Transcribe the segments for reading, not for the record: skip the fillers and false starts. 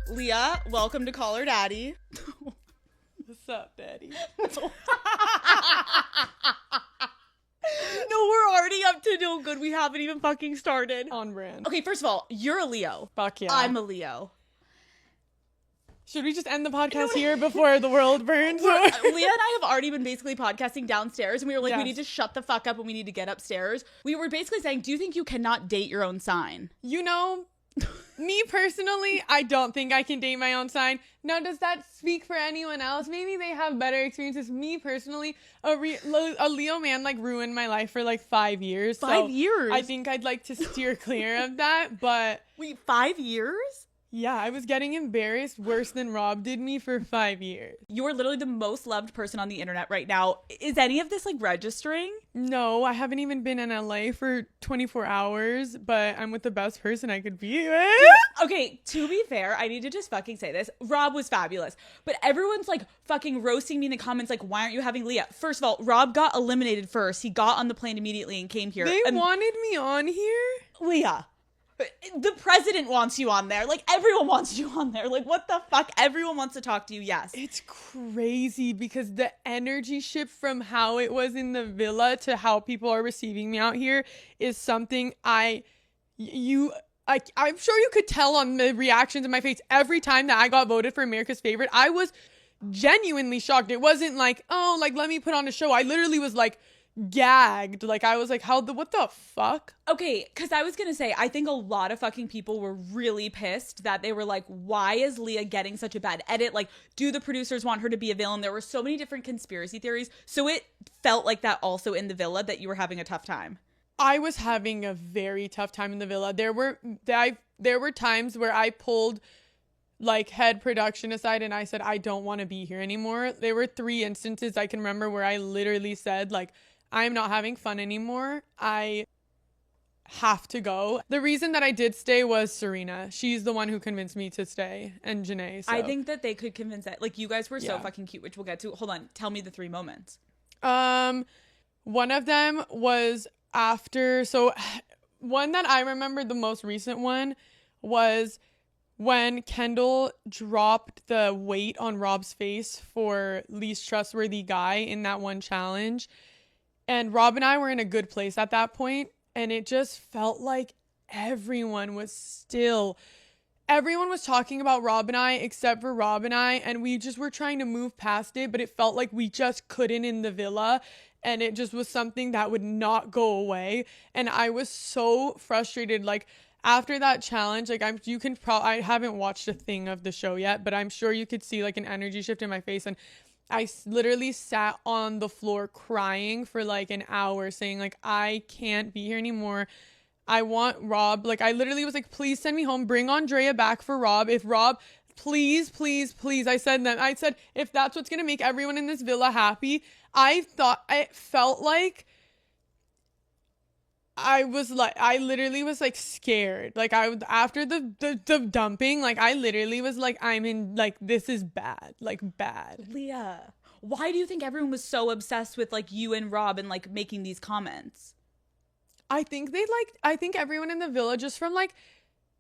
Leah, welcome to Call Her Daddy. What's up, Daddy? No, we're already up to no good. We haven't even fucking started. On brand. Okay, first of all, you're a Leo. Fuck yeah. I'm a Leo. Should we just end the podcast here before the world burns? Leah and I have already been basically podcasting downstairs, and we were like, Yes. we need to shut the fuck up and we need to get upstairs. We were basically saying, do you think you cannot date your own sign? You know, me personally, I don't think I can date my own sign. Now, does that speak for anyone else? Maybe they have better experiences. Me personally, a Leo man like ruined my life for like 5 years. 5 years? I think I'd like to steer clear of that, but Wait, 5 years? yeah, I was getting embarrassed worse than Rob did me for 5 years. You're literally the most loved person on the internet right now. Is any of this like registering? No, I haven't even been in LA for 24 hours, but I'm with the best person I could be with. Okay, to be fair, I need to just fucking say this. Rob was fabulous. But everyone's like fucking roasting me in the comments like, why aren't you having Leah? First of all, Rob got eliminated first. He got on the plane immediately and came here. They and wanted me on here? Leah, the president wants you on there. Like, everyone wants you on there. Like, what the fuck? Everyone wants to talk to you, yes. It's crazy because the energy shift from how it was in the villa to how people are receiving me out here is something I'm sure you could tell on the reactions in my face every time that I got voted for America's favorite. I was genuinely shocked. It wasn't like, oh, like, let me put on a show. I literally was like gagged. Like, I was like, what the fuck? Okay, because I was going to say, I think a lot of fucking people were really pissed that they were like, why is Leah getting such a bad edit? Like, do the producers want her to be a villain? There were so many different conspiracy theories. So it felt like that also in the villa, that you were having a tough time. I was having a very tough time in the villa. There were times where I pulled like head production aside and I said, I don't want to be here anymore. There were 3 instances I can remember where I literally said, like, I'm not having fun anymore. I have to go. The reason that I did stay was Serena. She's the one who convinced me to stay, and Janae. So. I think that they could convince that. Like, you guys were so Yeah. fucking cute, which we'll get to. Hold on. Tell me the 3 moments. One of them was after, so one that I remember, the most recent one, was when Kendall dropped the weight on Rob's face for least trustworthy guy in that one challenge. And Rob and I were in a good place at that point, and it just felt like everyone was talking about Rob and I except for Rob and I, and we just were trying to move past it, but it felt like we just couldn't in the villa, and it just was something that would not go away. And I was so frustrated. Like, after that challenge, like, I haven't watched a thing of the show yet, but I'm sure you could see like an energy shift in my face, and I literally sat on the floor crying for like an hour saying like, I can't be here anymore. I want Rob. Like, I literally was like, please send me home. Bring Andrea back for Rob. If Rob, please, please, please. I said, if that's what's going to make everyone in this villa happy. I felt like I literally was like scared. Like, after the dumping, like, I literally was like, I'm in, like, this is bad, like, bad. Leah, why do you think everyone was so obsessed with like you and Rob and like making these comments? I think everyone in the villa, just from like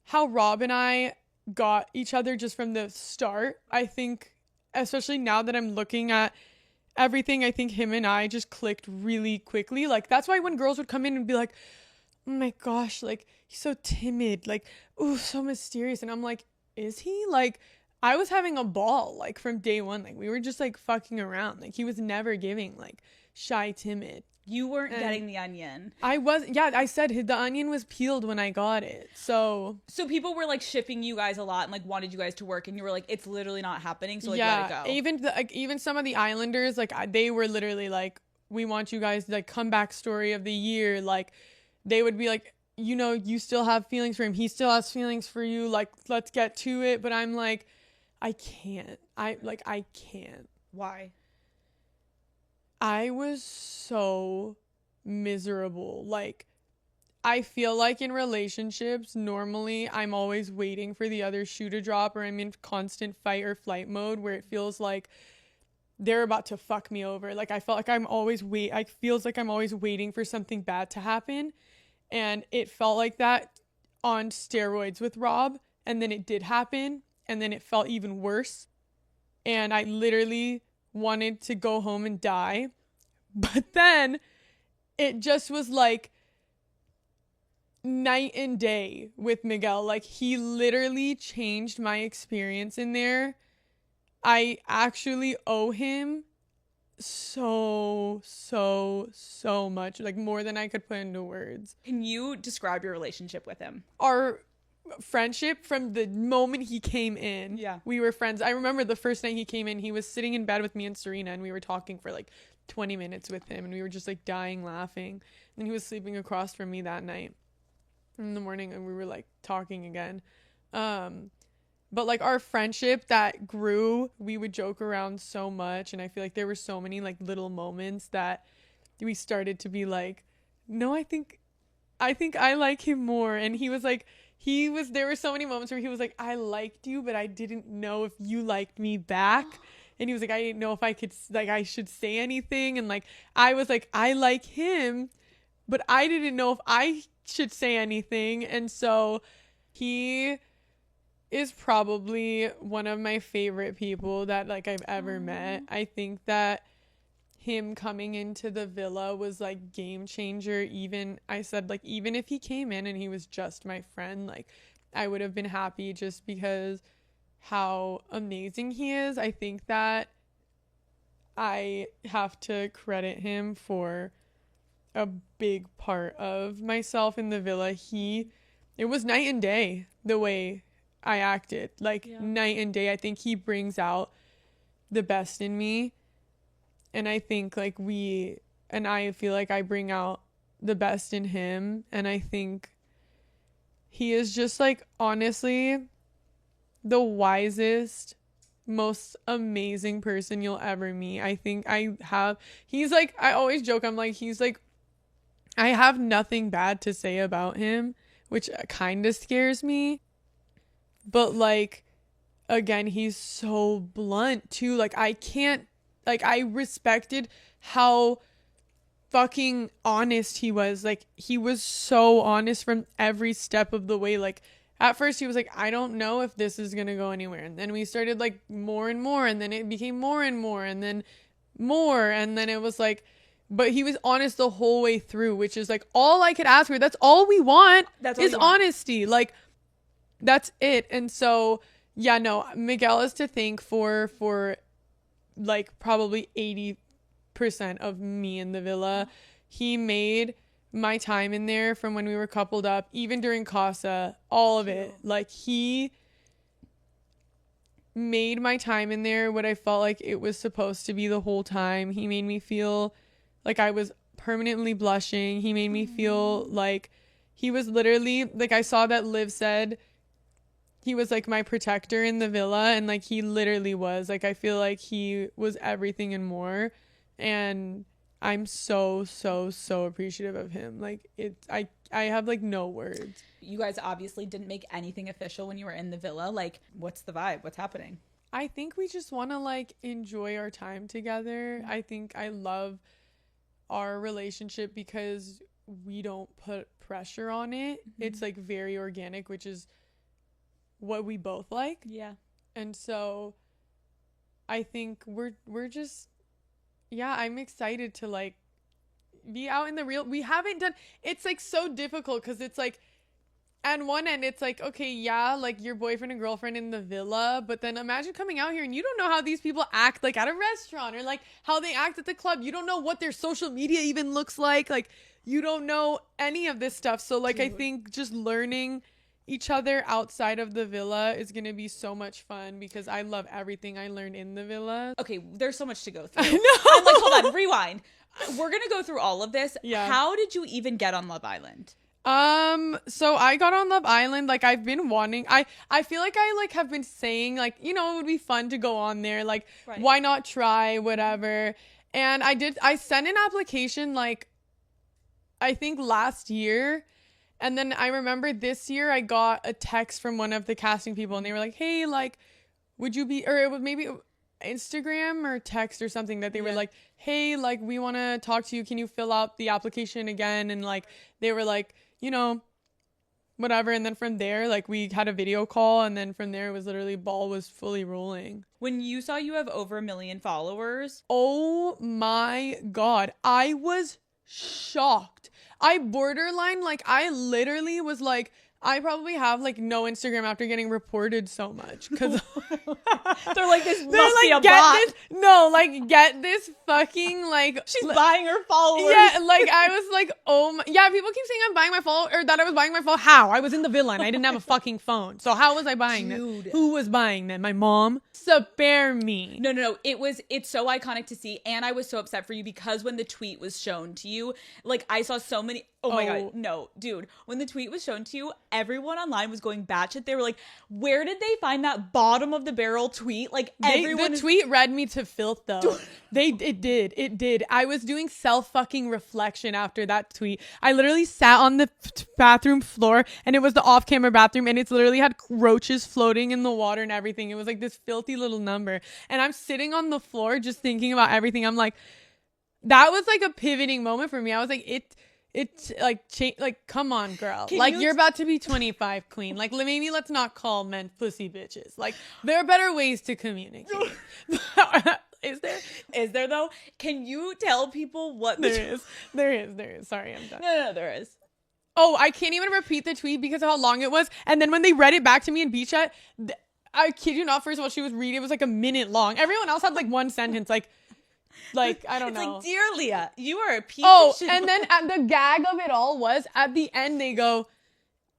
how Rob and I got each other just from the start. I think, especially now that I'm looking at everything, I think him and I just clicked really quickly. Like, that's why when girls would come in and be like, oh my gosh, like, he's so timid, like, ooh, so mysterious. And I'm like, is he? Like, I was having a ball, like, from day one. Like, we were just like fucking around. Like, he was never giving like shy, timid. You weren't getting the onion. I said the onion was peeled when I got it. So people were like shipping you guys a lot and like wanted you guys to work, and you were like, it's literally not happening. So like, let it go. Even some of the Islanders, like, they were literally like, we want you guys to like comeback story of the year. Like, they would be like, you know, you still have feelings for him. He still has feelings for you. Like, let's get to it. But I'm like, I can't. I can't. Why? I was so miserable. Like, I feel like in relationships, normally I'm always waiting for the other shoe to drop, or I'm in constant fight or flight mode where it feels like they're about to fuck me over. Like, I felt like feels like I'm always waiting for something bad to happen. And it felt like that on steroids with Rob. And then it did happen. and then it felt even worse. And I literally wanted to go home and die. But then it just was like night and day with Miguel. Like, he literally changed my experience in there. I actually owe him so much, like more than I could put into words. Can you describe your relationship with him? Our friendship from the moment he came in, we were friends. I remember the first night he came in, he was sitting in bed with me and Serena, and we were talking for like 20 minutes with him, and we were just like dying laughing. And he was sleeping across from me that night in the morning, and we were like talking again. But like our friendship that grew, we would joke around so much, and I feel like there were so many like little moments that we started to be like, no, I think I like him more. And he was like, there were so many moments where he was like, I liked you, but I didn't know if you liked me back. And he was like, I didn't know if I could, like, I should say anything. And like, I was like, I like him, but I didn't know if I should say anything. And so he is probably one of my favorite people that like I've ever met. I think that him coming into the villa was like game changer. Even I said, like, even if he came in and he was just my friend, like I would have been happy just because how amazing he is. I think that I have to credit him for a big part of myself in the villa. It was night and day the way I acted, like night and day. I think he brings out the best in me, and I think like I feel like I bring out the best in him. And I think he is just like honestly the wisest, most amazing person you'll ever meet. I think he's like, I always joke, I'm like, he's like, I have nothing bad to say about him, which kind of scares me. But like, again, he's so blunt too. Like I respected how fucking honest he was. Like, he was so honest from every step of the way. Like, at first he was like, I don't know if this is gonna go anywhere. And then we started like more and more, and then it became more and more, and then more. And then it was like, but he was honest the whole way through, which is like all I could ask for. That's all we want. That's is honesty. Like, that's it. And so, yeah, no, Miguel is to thank for like probably 80% of me in the villa. He made my time in there from when we were coupled up, even during Casa, all of it. Like, he made my time in there what I felt like it was supposed to be the whole time. He made me feel like I was permanently blushing. He made me feel like he was literally, like, I saw that Liv said he was like my protector in the villa, and like he literally was. Like, I feel like he was everything and more, and I'm so appreciative of him. Like, I have like no words. You guys obviously didn't make anything official when you were in the villa. Like, what's the vibe? What's happening? I think we just want to like enjoy our time together. I think I love our relationship because we don't put pressure on it. It's like very organic, which is what we both like. Yeah. And so I think we're just, yeah, I'm excited to like be out in the real. We haven't done, it's like so difficult because it's like, at one end it's like, okay, yeah, like your boyfriend and girlfriend in the villa, but then imagine coming out here and you don't know how these people act like at a restaurant, or like how they act at the club. You don't know what their social media even looks like you don't know any of this stuff. So like, I think just learning each other outside of the villa is going to be so much fun because I love everything I learned in the villa. Okay, there's so much to go through. I know. I'm like, hold on, rewind. We're going to go through all of this. Yeah. How did you even get on Love Island? So I got on Love Island. Like, I've been wanting, I feel like I like have been saying like, you know, it would be fun to go on there. Like, right. Why not try whatever? And I sent an application like, I think last year. And then I remember this year I got a text from one of the casting people, and they were like, hey, like, would you be, or it was maybe Instagram or text or something, that they were like, hey, like, we want to talk to you. Can you fill out the application again? And like, they were like, you know, whatever. And then from there, like, we had a video call, and then from there it was literally ball was fully rolling. When you saw you have over 1 million followers, Oh my God, I was shocked. I borderline, like, I literally was like, I probably have like no Instagram after getting reported so much, because they're like, this must be a bot. Get this fucking, like, She's buying her followers. yeah, like, I was like, oh my, yeah, people keep saying I'm buying my phone, or that I was buying my phone. How? I was in the villa and I didn't have a fucking phone, so how was I buying them? Who was buying them? My mom? Spare me. No. It's so iconic to see, and I was so upset for you because when the tweet was shown to you, like, I saw so many. Oh my God, no, dude. When the tweet was shown to you, everyone online was going batshit. They were like, where did they find that bottom of the barrel tweet? Like, the tweet read me to filth, though. It did. I was doing self-fucking reflection after that tweet. I literally sat on the bathroom floor, and it was the off-camera bathroom, and it's literally had roaches floating in the water and everything. It was like this filthy little number. And I'm sitting on the floor just thinking about everything. I'm like, that was like a pivoting moment for me. I was like, it's like, come on, girl. You're about to be 25, queen. Like, maybe let's not call men pussy bitches. Like, there are better ways to communicate. Is there though? Can you tell people what there is. Sorry, I'm done. No, there is. Oh, I can't even repeat the tweet because of how long it was. And then when they read it back to me in beach chat, I kid you not, first of all, she was reading, it was like a minute long. Everyone else had like one sentence, like I don't know. Like, dear Leah, you are a piece of shit. And then the gag of it all was at the end they go,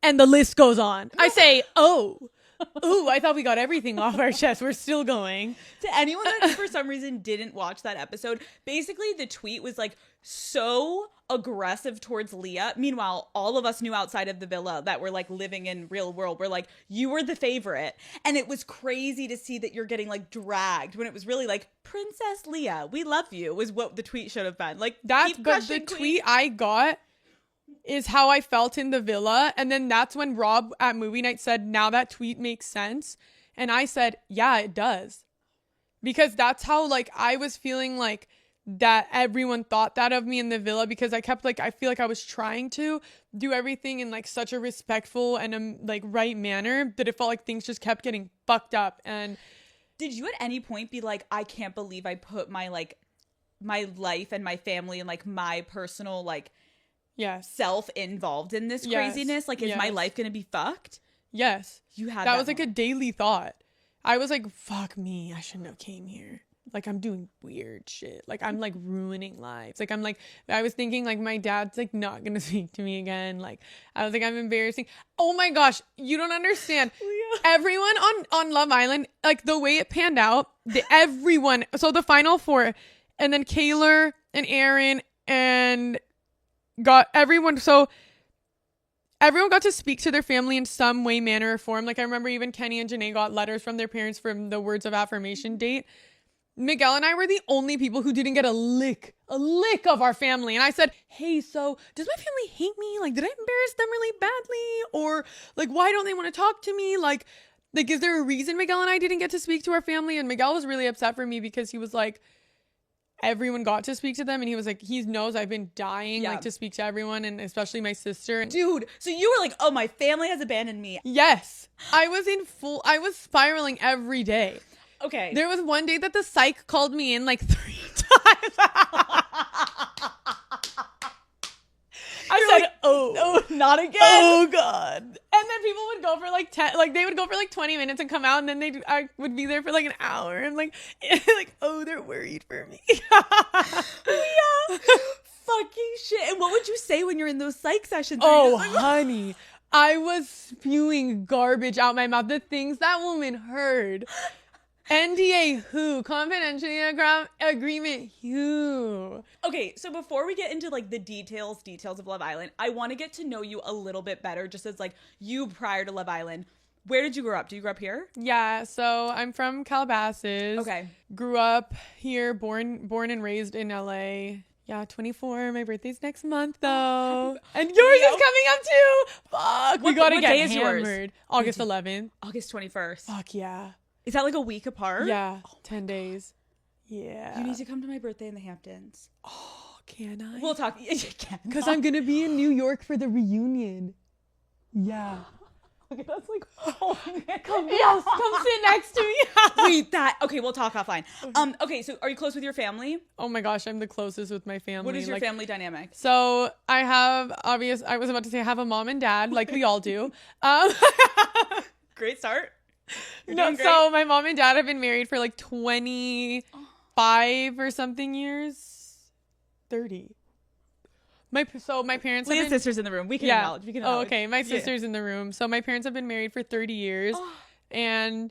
and the list goes on. I say, I thought we got everything off our chest. We're still going. To anyone that for some reason didn't watch that episode, basically the tweet was like so aggressive towards Leah. Meanwhile, all of us knew outside of the villa that were like living in real world. We're like, you were the favorite. And it was crazy to see that you're getting like dragged when it was really like, Princess Leah, we love you, was what the tweet should have been. Like, the tweet I got is how I felt in the villa. And then that's when Rob at movie night said, now that tweet makes sense. And I said, yeah, it does. Because that's how, like, I was feeling like that everyone thought that of me in the villa, because I kept, like, I feel like I was trying to do everything in, like, such a respectful and, like, right manner that it felt like things just kept getting fucked up. And did you at any point be like, I can't believe I put my, like, my life and my family and, like, my personal, like, self involved in this craziness? Like, is my life gonna be fucked? Yes. You had that was like a daily thought. I was like, fuck me, I shouldn't have came here. Like, I'm doing weird shit. Like, I'm like ruining lives. Like, I was thinking like my dad's like not gonna speak to me again. Like, I was like, I'm embarrassing. Oh my gosh, you don't understand. Everyone on Love Island, like the way it panned out, everyone, so the final four, and then Kaylor and Aaron and got everyone, so everyone got to speak to their family in some way, manner, or form. Like, I remember even Kenny and Janae got letters from their parents from the words of affirmation date. Miguel and I were the only people who didn't get a lick of our family. And I said, hey, so does my family hate me? Like, did I embarrass them really badly? Or like, why don't they want to talk to me? Like, is there a reason Miguel and I didn't get to speak to our family? And Miguel was really upset for me because he was like, everyone got to speak to them, and he was like, he knows I've been dying like to speak to everyone, and especially my sister. Dude, so you were like, oh, my family has abandoned me. Yes. I was spiraling every day. Okay. There was one day that the psych called me in like 3 times. I said, oh, not again. Oh God. And then people would go for like 10, like they would go for like 20 minutes and come out, and then I would be there for like an hour, and like oh, they're worried for me. Yeah. Fucking shit. And what would you say when you're in those psych sessions? Oh, like, honey, I was spewing garbage out my mouth. The things that woman heard. NDA who? Confidentiality agreement who? Okay, so before we get into like the details of Love Island, I want to get to know you a little bit better, just as like you prior to Love Island. Where did you grow up? Did you grow up here? Yeah, so I'm from Calabasas. Okay. Grew up here, born and raised in LA. Yeah, 24. My birthday's next month, though. And yours is coming up, too. Fuck. We gotta get hammered. August 11th. August 21st. Fuck, yeah. Is that like a week apart? Yeah, 10 days. Yeah. You need to come to my birthday in the Hamptons. Oh, can I? We'll talk. You can. Because I'm going to be in New York for the reunion. Yeah. Okay, that's like, oh man. Yes, come sit next to me. Wait, okay, we'll talk offline. Okay, so are you close with your family? Oh my gosh, I'm the closest with my family. What is your family dynamic? So I was about to say I have a mom and dad, like we all do. Great start. No, so my mom and dad have been married for like 25 or something years. 30. My parents Leah's sister's in the room. We can acknowledge. We can acknowledge. Oh, okay. My sister's in the room. So my parents have been married for 30 years. And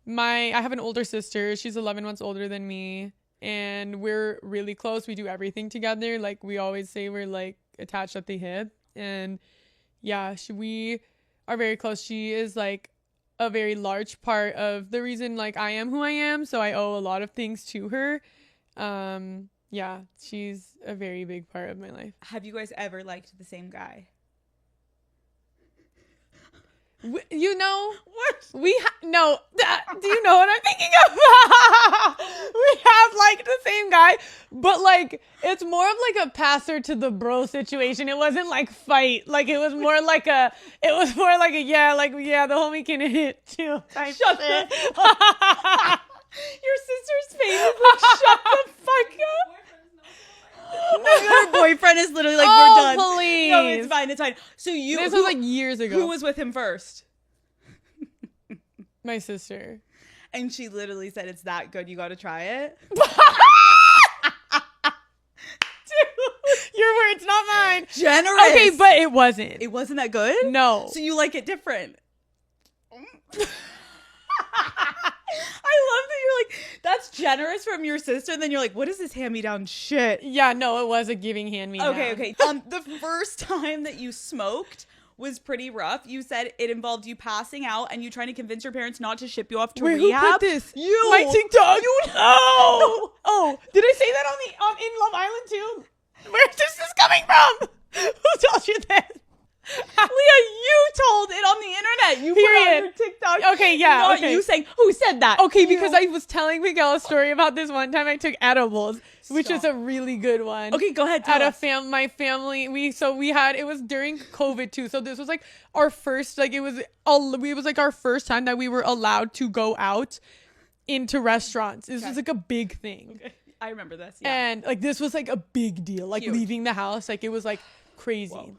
I have an older sister. She's 11 months older than me. And we're really close. We do everything together. Like we always say we're like attached at the hip. And yeah, we are very close. She is like a very large part of the reason like I am who I am. So I owe a lot of things to her. Yeah, she's a very big part of my life. Have you guys ever liked the same guy? You know what? No. Do you know what I'm thinking of? We have like the same guy, but like it's more of like a passer to the bro situation. It wasn't like fight. Like it was more like a the homie can hit too. Shut the fuck. Your sister's face is like, shut the fuck up. Oh my god, her boyfriend is literally like, we're done. Please. No, it's fine. So this was like years ago. Who was with him first? My sister. And she literally said, it's that good, you gotta try it. Dude, your words, not mine. Generous. Okay, but it wasn't. It wasn't that good? No. So you like it different. I love that you're like, that's generous from your sister, and then you're like, what is this hand-me-down shit? Yeah, no, it was a giving hand-me-down. Okay. The first time that you smoked was pretty rough. You said it involved you passing out and you trying to convince your parents not to ship you off to rehab. Who put this? You. My TikTok. You know. Oh, did I say that on in Love Island too? Where's this coming from? Who told you this? Leah, you told it on the internet. You put on your TikTok. Okay, yeah. Not okay. you saying, who said that? Okay, because I was telling Miguel a story about this one time I took edibles, which is a really good one. Okay, go ahead. My family, it was during COVID too. So this was like our first, like it was like our first time that we were allowed to go out into restaurants. This was like a big thing. Okay. I remember this. Yeah. And like this was like a big deal, like Huge. leaving the house, like it was like crazy. Whoa.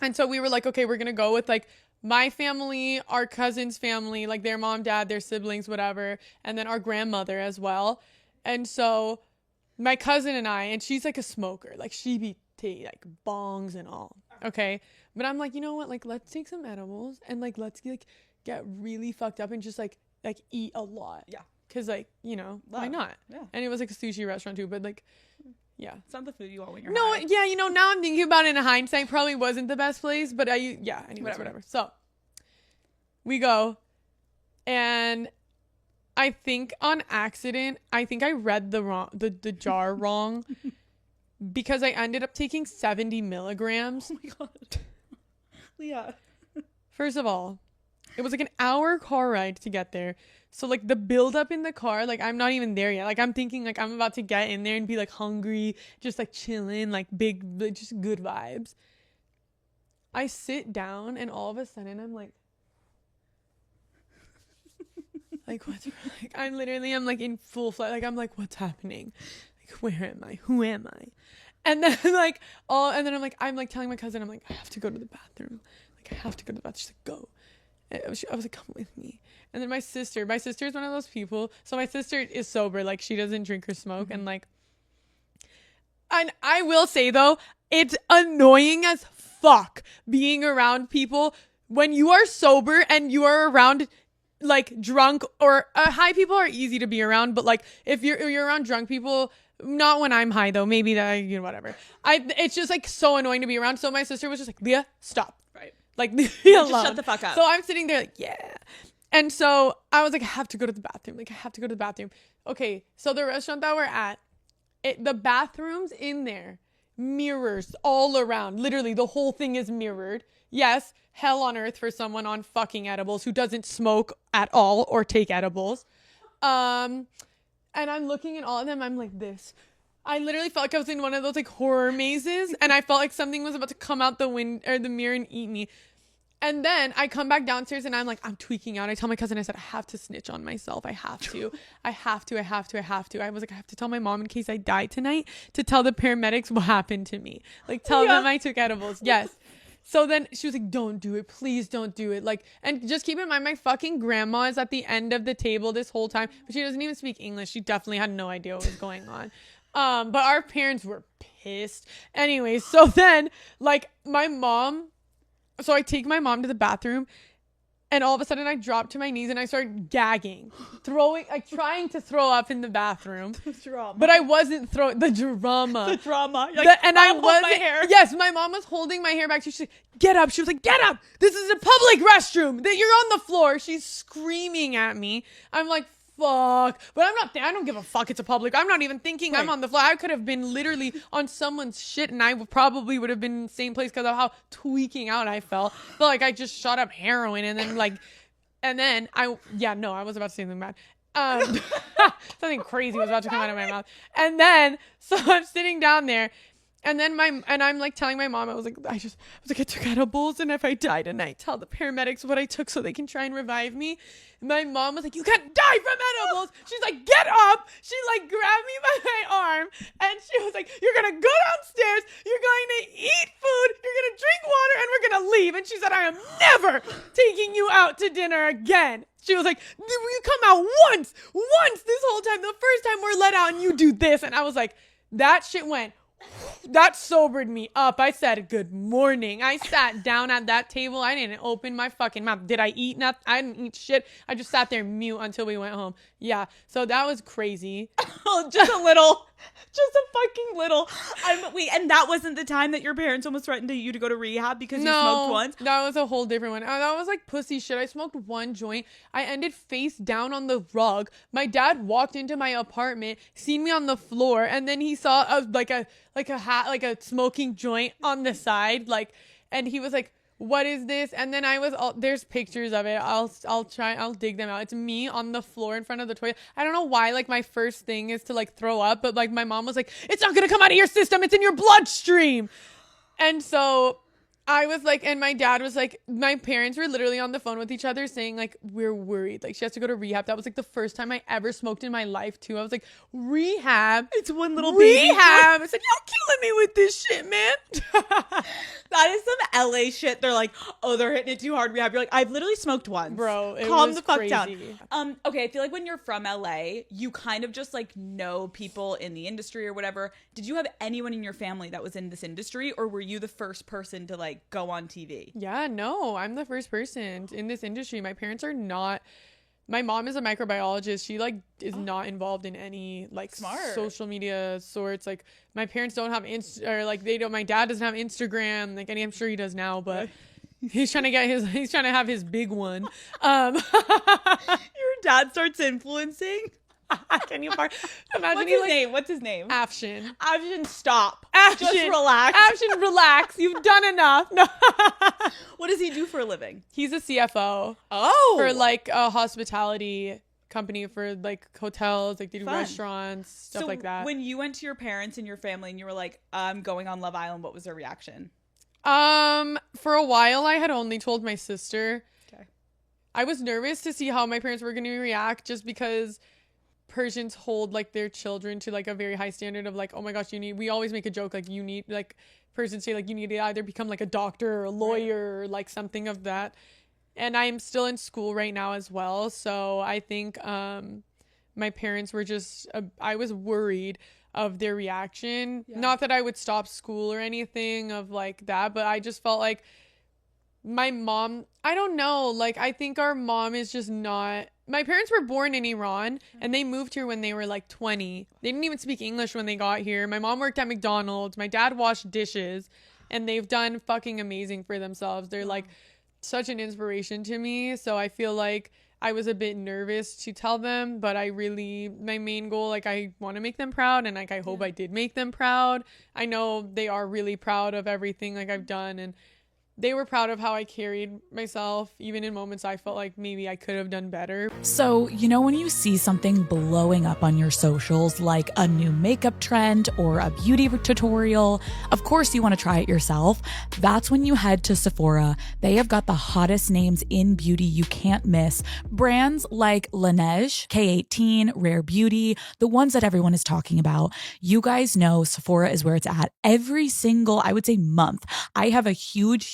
And so we were like, okay, we're going to go with like my family, our cousin's family, like their mom, dad, their siblings, whatever. And then our grandmother as well. And so my cousin and I, and she's like a smoker, like she be like bongs and all. Okay. But I'm like, you know what? Like, let's take some edibles and like, let's get really fucked up and just like eat a lot. Yeah. Cause like, you know, why not? Yeah. And it was like a sushi restaurant too, but like, yeah. It's not the food you want when you're No, high. yeah, you know, now I'm thinking about it in hindsight, probably wasn't the best place, but anyways, whatever. So we go, and I think on accident, I read the jar wrong because I ended up taking 70 milligrams. Oh my god. Leah. First of all, it was like an hour car ride to get there. So, like, the build-up in the car, like, I'm not even there yet. Like, I'm thinking, like, I'm about to get in there and be, like, hungry, just, like, chilling, like, just good vibes. I sit down, and all of a sudden, I'm, like, what's, like, I'm like, in full flight. Like, I'm, like, what's happening? Like, where am I? Who am I? And then, like, I'm, like, telling my cousin, I'm, like, I have to go to the bathroom. Like, I have to go to the bathroom. She's like, go. I was like, come with me. And then my sister is one of those people. So my sister is sober. Like, she doesn't drink or smoke. And like, and I will say though, it's annoying as fuck being around people when you are sober and you are around like drunk or high people are easy to be around. But like, if you're around drunk people, not when I'm high though, maybe that, you know, whatever. It's just like so annoying to be around. So my sister was just like, Leah, stop. Right. Like, leave me alone. Just shut the fuck up. So I'm sitting there like, yeah. And so I was like, I have to go to the bathroom. Like, I have to go to the bathroom. Okay, so the restaurant that we're at, the bathrooms in there, mirrors all around. Literally, the whole thing is mirrored. Yes, hell on earth for someone on fucking edibles who doesn't smoke at all or take edibles. And I'm looking at all of them. I'm like this. I literally felt like I was in one of those like horror mazes, and I felt like something was about to come out the mirror and eat me. And then I come back downstairs and I'm like, I'm tweaking out. I tell my cousin, I said, I have to snitch on myself. I have to. I was like, I have to tell my mom in case I die tonight to tell the paramedics what happened to me. Like, tell them I took edibles. Yes. So then she was like, don't do it. Please don't do it. Like, and just keep in mind, my fucking grandma is at the end of the table this whole time, but she doesn't even speak English. She definitely had no idea what was going on. But our parents were pissed. Anyway, so then, like, so I take my mom to the bathroom, and all of a sudden I drop to my knees and I start gagging, trying to throw up in the bathroom. But I wasn't throwing the drama. You're like, and I wasn't. My hair. Yes, my mom was holding my hair back. She's like, get up. She was like, get up. This is a public restroom. That you're on the floor. She's screaming at me. I'm like, fuck. But I don't give a fuck. It's a public. I'm not even thinking I'm on the floor. I could have been literally on someone's shit and I probably would have been in the same place because of how tweaking out I felt. But like I just shot up heroin and then I was about to say something bad. Something crazy was about to come out of my mouth. And then so I'm sitting down there. And then I'm like telling my mom, I was like, I took edibles, and if I die tonight, tell the paramedics what I took so they can try and revive me. And my mom was like, you can't die from edibles. She's like, get up. She like grabbed me by my arm, and she was like, you're gonna go downstairs, you're going to eat food, you're gonna drink water, and we're gonna leave. And she said, I am never taking you out to dinner again. She was like, you come out once this whole time. The first time we're let out and you do this. And I was like, that shit went. That sobered me up. I said, good morning. I sat down at that table. I didn't open my fucking mouth. Did I eat nothing? I didn't eat shit. I just sat there mute until we went home. Yeah. So that was crazy. Just a little. Just a fucking little. Wait, and that wasn't the time that your parents almost threatened you to go to rehab because you smoked once? That was a whole different one. That was like pussy shit. I smoked one joint. I ended face down on the rug. My dad walked into my apartment, seen me on the floor, and then he saw a smoking joint on the side, and he was like, what is this? And then there's pictures of it. I'll dig them out. It's me on the floor in front of the toilet. I don't know why, like, my first thing is to like throw up, but like my mom was like, it's not gonna come out of your system, it's in your bloodstream. And so I was like, and my dad was like, my parents were literally on the phone with each other saying like, we're worried, like she has to go to rehab. That was like the first time I ever smoked in my life too. I was like, rehab? It's one little baby. Rehab? I said, y'all killing me with this shit, man. That is some LA shit. They're like, oh, they're hitting it too hard, rehab. You're like, I've literally smoked once. Bro, calm the fuck crazy. down. Okay, I feel like when you're from LA, you kind of just like know people in the industry or whatever. Did you have anyone in your family that was in this industry, or were you the first person to like go on TV? Yeah, no, I'm the first person in this industry. My parents are not. My mom is a microbiologist. She like is not involved in any like social media sorts. Like my parents don't have my dad doesn't have Instagram. Like, and I'm sure he does now, but he's trying to have his big one. Your dad starts influencing. Can you imagine What's his name? Afshin. Afshin, stop. Afshin, just relax. Afshin, relax. You've done enough. No. What does he do for a living? He's a CFO. Oh. For like a hospitality company for like hotels. Like they do restaurants, stuff like that. When you went to your parents and your family and you were like, I'm going on Love Island, what was their reaction? For a while I had only told my sister. Okay. I was nervous to see how my parents were going to react just because Persians hold like their children to like a very high standard of like, oh my gosh, we always make a joke like you need, like Persians say like you need to either become like a doctor or a lawyer or like something of that. And I'm still in school right now as well, so I think my parents were just I was worried of their reaction. Not that I would stop school or anything of like that, but I just felt like my mom, I don't know, like I think our mom is just not. My parents were born in Iran and they moved here when they were like 20. They didn't even speak English when they got here. My mom worked at McDonald's. My dad washed dishes, and they've done fucking amazing for themselves. They're like such an inspiration to me. So I feel like I was a bit nervous to tell them, but my main goal, like I want to make them proud, and like I hope I did make them proud. I know they are really proud of everything like I've done, and they were proud of how I carried myself, even in moments I felt like maybe I could have done better. So, you know, when you see something blowing up on your socials, like a new makeup trend or a beauty tutorial, of course you want to try it yourself. That's when you head to Sephora. They have got the hottest names in beauty you can't miss. Brands like Laneige, K18, Rare Beauty, the ones that everyone is talking about. You guys know Sephora is where it's at. Every single, I would say, month, I have a huge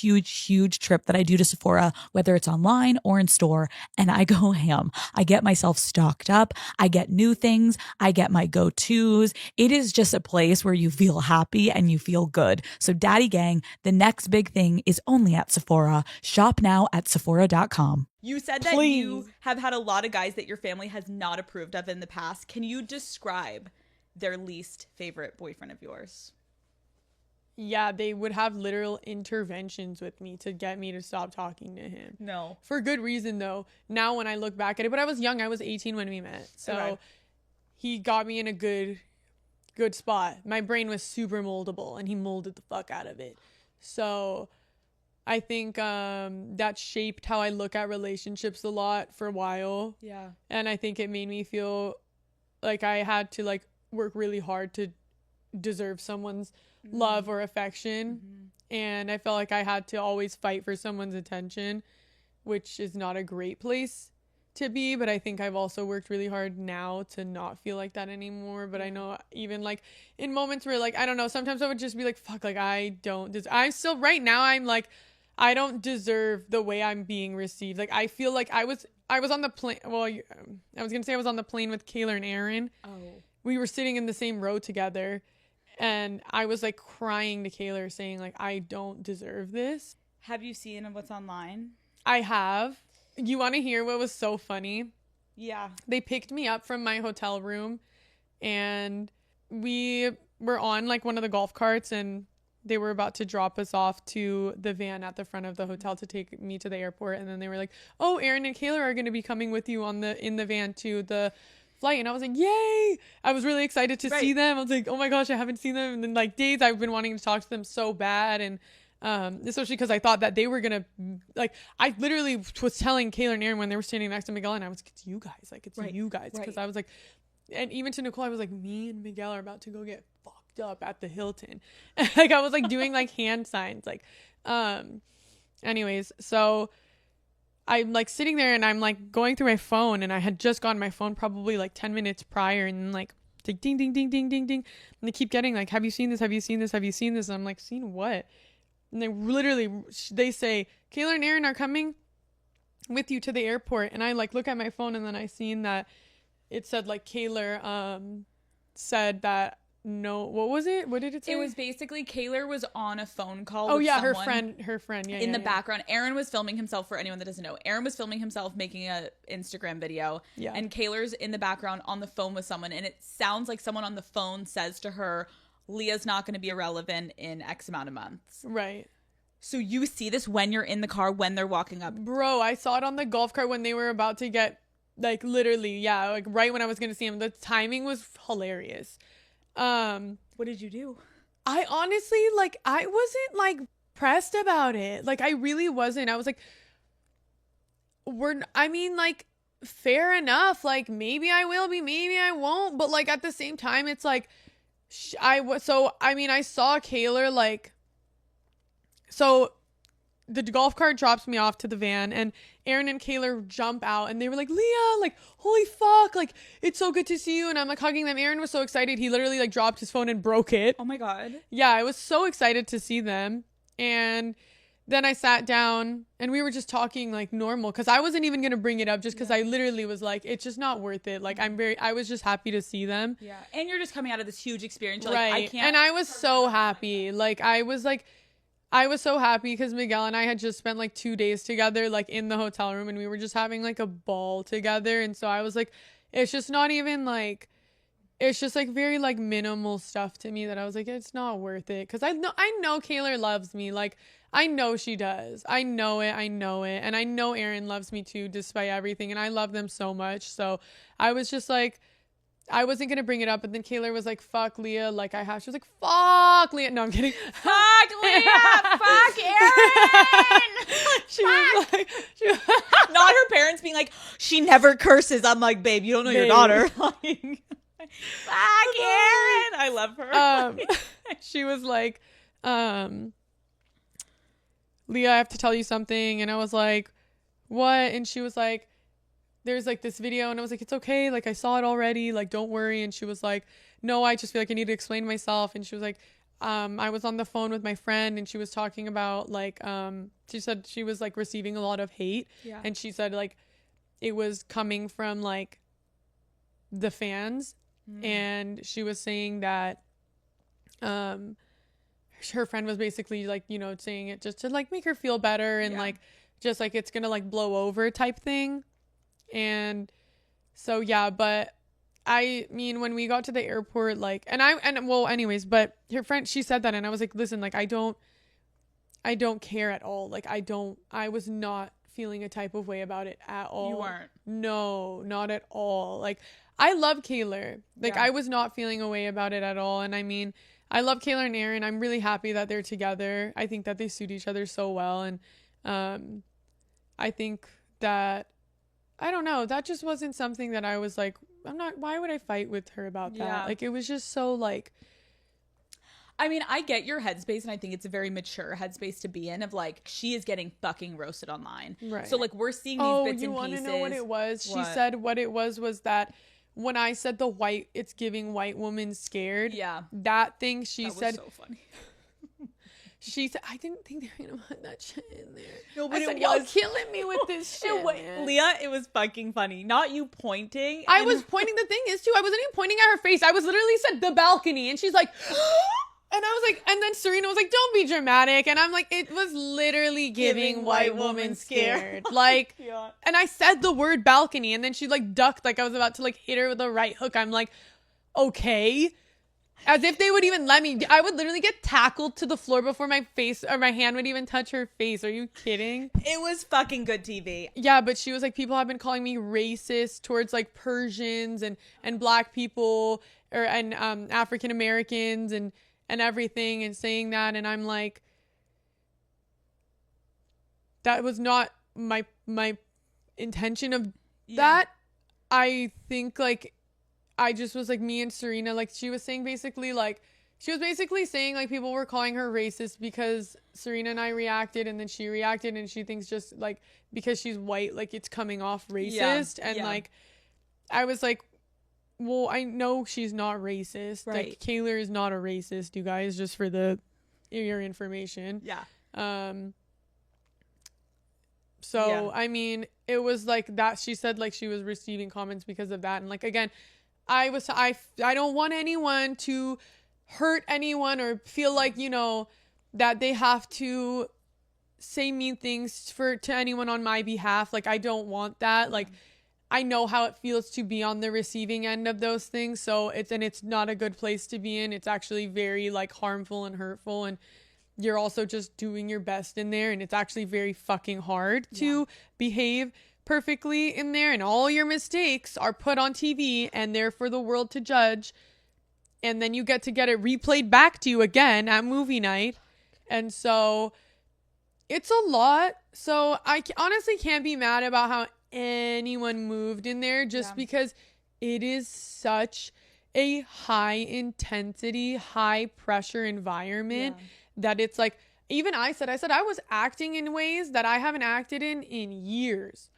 trip that I do to Sephora, whether it's online or in store, and I go ham. I get myself stocked up. I get new things. I get my go-tos. It is just a place where you feel happy and you feel good. So Daddy Gang, the next big thing is only at Sephora. Shop now at Sephora.com. You said that you have had a lot of guys that your family has not approved of in the past. Can you describe their least favorite boyfriend of yours? Yeah, they would have literal interventions with me to get me to stop talking to him. No. For good reason, though. Now when I look back at it, but I was young. I was 18 when we met. So Okay. He got me in a good spot. My brain was super moldable, and he molded the fuck out of it. So I think that shaped how I look at relationships a lot for a while. Yeah. And I think it made me feel like I had to like work really hard to deserve someone's love or affection. And I felt like I had to always fight for someone's attention, which is not a great place to be. But I think I've also worked really hard now to not feel like that anymore. But I know even like in moments where like, I don't know, sometimes I would just be like, fuck, like I'm still right now. I'm like, I don't deserve the way I'm being received. Like, I feel like I was on the plane. Well, I was going to say I was on the plane with Kayla and Aaron. Oh. We were sitting in the same row together. And I was like crying to Kayla saying like, I don't deserve this. Have you seen what's online? I have. You want to hear what was so funny? Yeah. They picked me up from my hotel room and we were on like one of the golf carts and they were about to drop us off to the van at the front of the hotel to take me to the airport. And then they were like, oh, Aaron and Kayla are going to be coming with you in the van to the flight. And I was like, yay. I was really excited to see them. I was like, oh my gosh, I haven't seen them in like days. I've been wanting to talk to them so bad. And especially because I thought that they were gonna like, I literally was telling Kayla and Aaron when they were standing next to Miguel, and I was like, it's you guys, like it's you guys, because I was like, and even to Nicole, I was like, me and Miguel are about to go get fucked up at the Hilton. Like I was like doing like hand signs, like anyways, so I'm like sitting there and I'm like going through my phone, and I had just gotten my phone probably like 10 minutes prior, and like ding ding ding ding ding ding, and they keep getting like, have you seen this, have you seen this, have you seen this? And I'm like, seen what? And they say, Kayla and Aaron are coming with you to the airport. And I like look at my phone, and then I seen that it said like Kayla said that no, what was it? What did it say? It was basically Kayla was on a phone call. Oh with yeah, someone her friend. Yeah. In the background, Aaron was filming himself. For anyone that doesn't know, Aaron was filming himself making a Instagram video. Yeah. And Kayla's in the background on the phone with someone, and it sounds like someone on the phone says to her, Leah's not going to be irrelevant in X amount of months. Right. So you see this when you're in the car, when they're walking up. Bro, I saw it on the golf cart when they were about to get, like, literally, yeah, like right when I was going to see him. The timing was hilarious. What did you do? I honestly, like, I wasn't, like, pressed about it. Like, I really wasn't. I was like, like, fair enough. Like, maybe I will be, maybe I won't. But, like, at the same time, it's like, I saw Kayla, like, so the golf cart drops me off to the van, and Aaron and Kayla jump out, and they were like, Leah, like, holy fuck, like, it's so good to see you. And I'm like hugging them. Aaron was so excited. He literally like dropped his phone and broke it. Oh my God. Yeah, I was so excited to see them. And then I sat down and we were just talking like normal, because I wasn't even going to bring it up just because I literally was like, it's just not worth it. Like, I was just happy to see them. Yeah. And you're just coming out of this huge experience. You're right. Like, I can't. And I was so happy. Like, I was so happy because Miguel and I had just spent like 2 days together, like in the hotel room, and we were just having like a ball together. And so I was like, it's just not even like, it's just like very like minimal stuff to me that I was like, it's not worth it. Cause I know Kayla loves me. Like, I know she does. I know it. And I know Aaron loves me too, despite everything. And I love them so much. So I was just like, I wasn't going to bring it up, but then Kayla was like, fuck Leah. Like she was like, fuck Leah. No, I'm kidding. Fuck Leah. Fuck Aaron. She was like, not her parents being like, she never curses. I'm like, babe, you don't know your daughter. Like, fuck Aaron. I love her. She was like, Leah, I have to tell you something. And I was like, what? And she was like, there's like this video. And I was like, it's okay. Like I saw it already. Like, don't worry. And she was like, no, I just feel like I need to explain myself. And she was like, I was on the phone with my friend and she was talking about like, she said she was like receiving a lot of hate. Yeah. And she said like, it was coming from like the fans. And she was saying that, her friend was basically like, you know, saying it just to like make her feel better and like just like it's gonna like blow over type thing. And so yeah, but I mean when we got to the airport, like anyways, but her friend, she said that and I was like, listen, like I don't care at all. Like I was not feeling a type of way about it at all. You weren't? No, not at all. Like I love Kayla. Like I was not feeling a way about it at all. And I mean, I love Kayla and Aaron. I'm really happy that they're together. I think that they suit each other so well. And I think that, I don't know, that just wasn't something that I was like, why would I fight with her about that? Yeah. Like, it was just so like. I mean, I get your headspace and I think it's a very mature headspace to be in of like, she is getting fucking roasted online. Right. So like, we're seeing these bits and pieces. Oh, you want to know what it was? What? She said what it was that when I said it's giving white woman scared. Yeah. That thing she said. That was so funny. She said, I didn't think they were going to put that shit in there. No, but I said, it y'all was killing me with this shit, man. Leah, it was fucking funny. Not you pointing. I was pointing. The thing is, too, I wasn't even pointing at her face. I was literally said the balcony. And she's like, and I was like, and then Serena was like, don't be dramatic. And I'm like, it was literally giving white woman scared. Like, yeah. And I said the word balcony. And then she like ducked like I was about to like hit her with a right hook. I'm like, okay. As if they would even let me. I would literally get tackled to the floor before my face or my hand would even touch her face. Are you kidding? It was fucking good TV. Yeah, but she was like, people have been calling me racist towards like Persians and black people and African Americans and everything and saying that. And I'm like, that was not my intention of that. I think like, I just was like me and Serena, like she was saying basically saying like people were calling her racist because Serena and I reacted and then she reacted and she thinks just like because she's white, like it's coming off racist. Like I was like, well, I know she's not racist. Right. Like Kayla is not a racist, you guys, just for your information. Yeah. So, I mean, it was like that. She said like she was receiving comments because of that. And like, again, I don't want anyone to hurt anyone or feel like, you know, that they have to say mean things to anyone on my behalf. Like, I don't want that. Like, I know how it feels to be on the receiving end of those things. So it's not a good place to be in. It's actually very like harmful and hurtful. And you're also just doing your best in there. And it's actually very fucking hard to behave perfectly in there. And all your mistakes are put on TV and they're for the world to judge. And then you get it replayed back to you again at movie night. And so it's a lot. So I honestly can't be mad about how anyone moved in there just because it is such a high intensity, high pressure environment that it's like, even I said I was acting in ways that I haven't acted in years.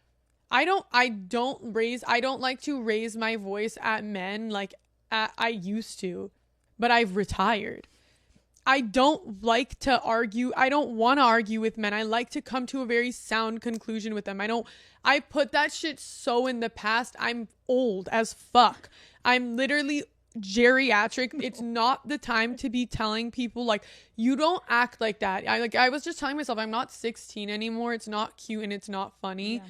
I don't like to raise my voice at men like I used to, but I've retired. I don't like to argue. I don't want to argue with men. I like to come to a very sound conclusion with them. I put that shit so in the past. I'm old as fuck. I'm literally geriatric. It's not the time to be telling people like, you don't act like that. I was just telling myself I'm not 16 anymore. It's not cute and it's not funny. Yeah.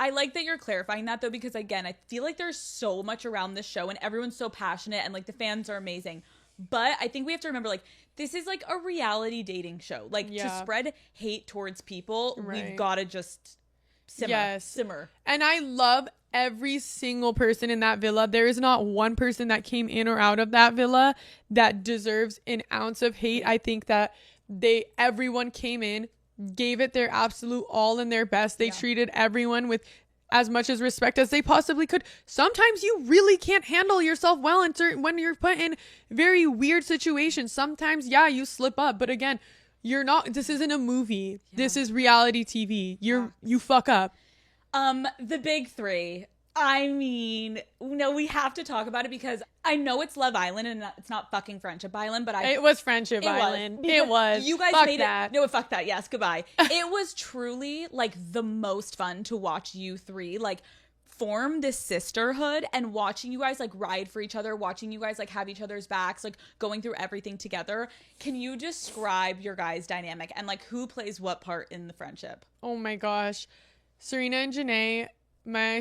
I like that you're clarifying that though, because again, I feel like there's so much around this show and everyone's so passionate and like the fans are amazing. But I think we have to remember, like, this is like a reality dating show. Like, to spread hate towards people, we've got to just simmer. And I love every single person in that villa. There is not one person that came in or out of that villa that deserves an ounce of hate. I think that everyone came in, gave it their absolute all and their best. They treated everyone with as much as respect as they possibly could. Sometimes you really can't handle yourself well when you're put in very weird situations. Sometimes, you slip up. But again, this isn't a movie. Yeah. This is reality TV. You fuck up. The big three. I mean, no, we have to talk about it because I know it's Love Island and it's not fucking Friendship Island, but it was Friendship Island. It was. You guys fuck made that. it. No, fuck that. Yes, goodbye. It was truly like the most fun to watch you three like form this sisterhood and watching you guys like ride for each other, watching you guys like have each other's backs, like going through everything together. Can you describe your guys' dynamic and like who plays what part in the friendship? Oh my gosh. Serena and Janae.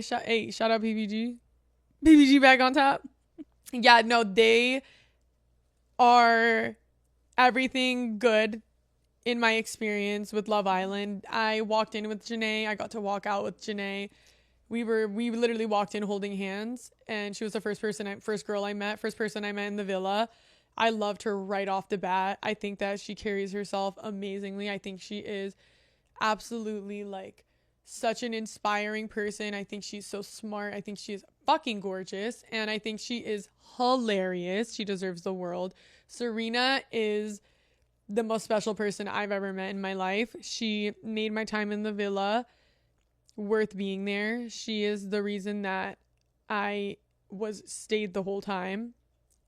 Shout out PPG back on top. Yeah, no, they are everything good in my experience with Love Island. I walked in with Janae. I got to walk out with Janae. We literally walked in holding hands, and she was the first person I met in the villa. I loved her right off the bat. I think that she carries herself amazingly. I think she is absolutely like such an inspiring person. I think she's so smart. I think she is fucking gorgeous. And I think she is hilarious. She deserves the world. Serena is the most special person I've ever met in my life. She made my time in the villa worth being there. She is the reason that I stayed the whole time.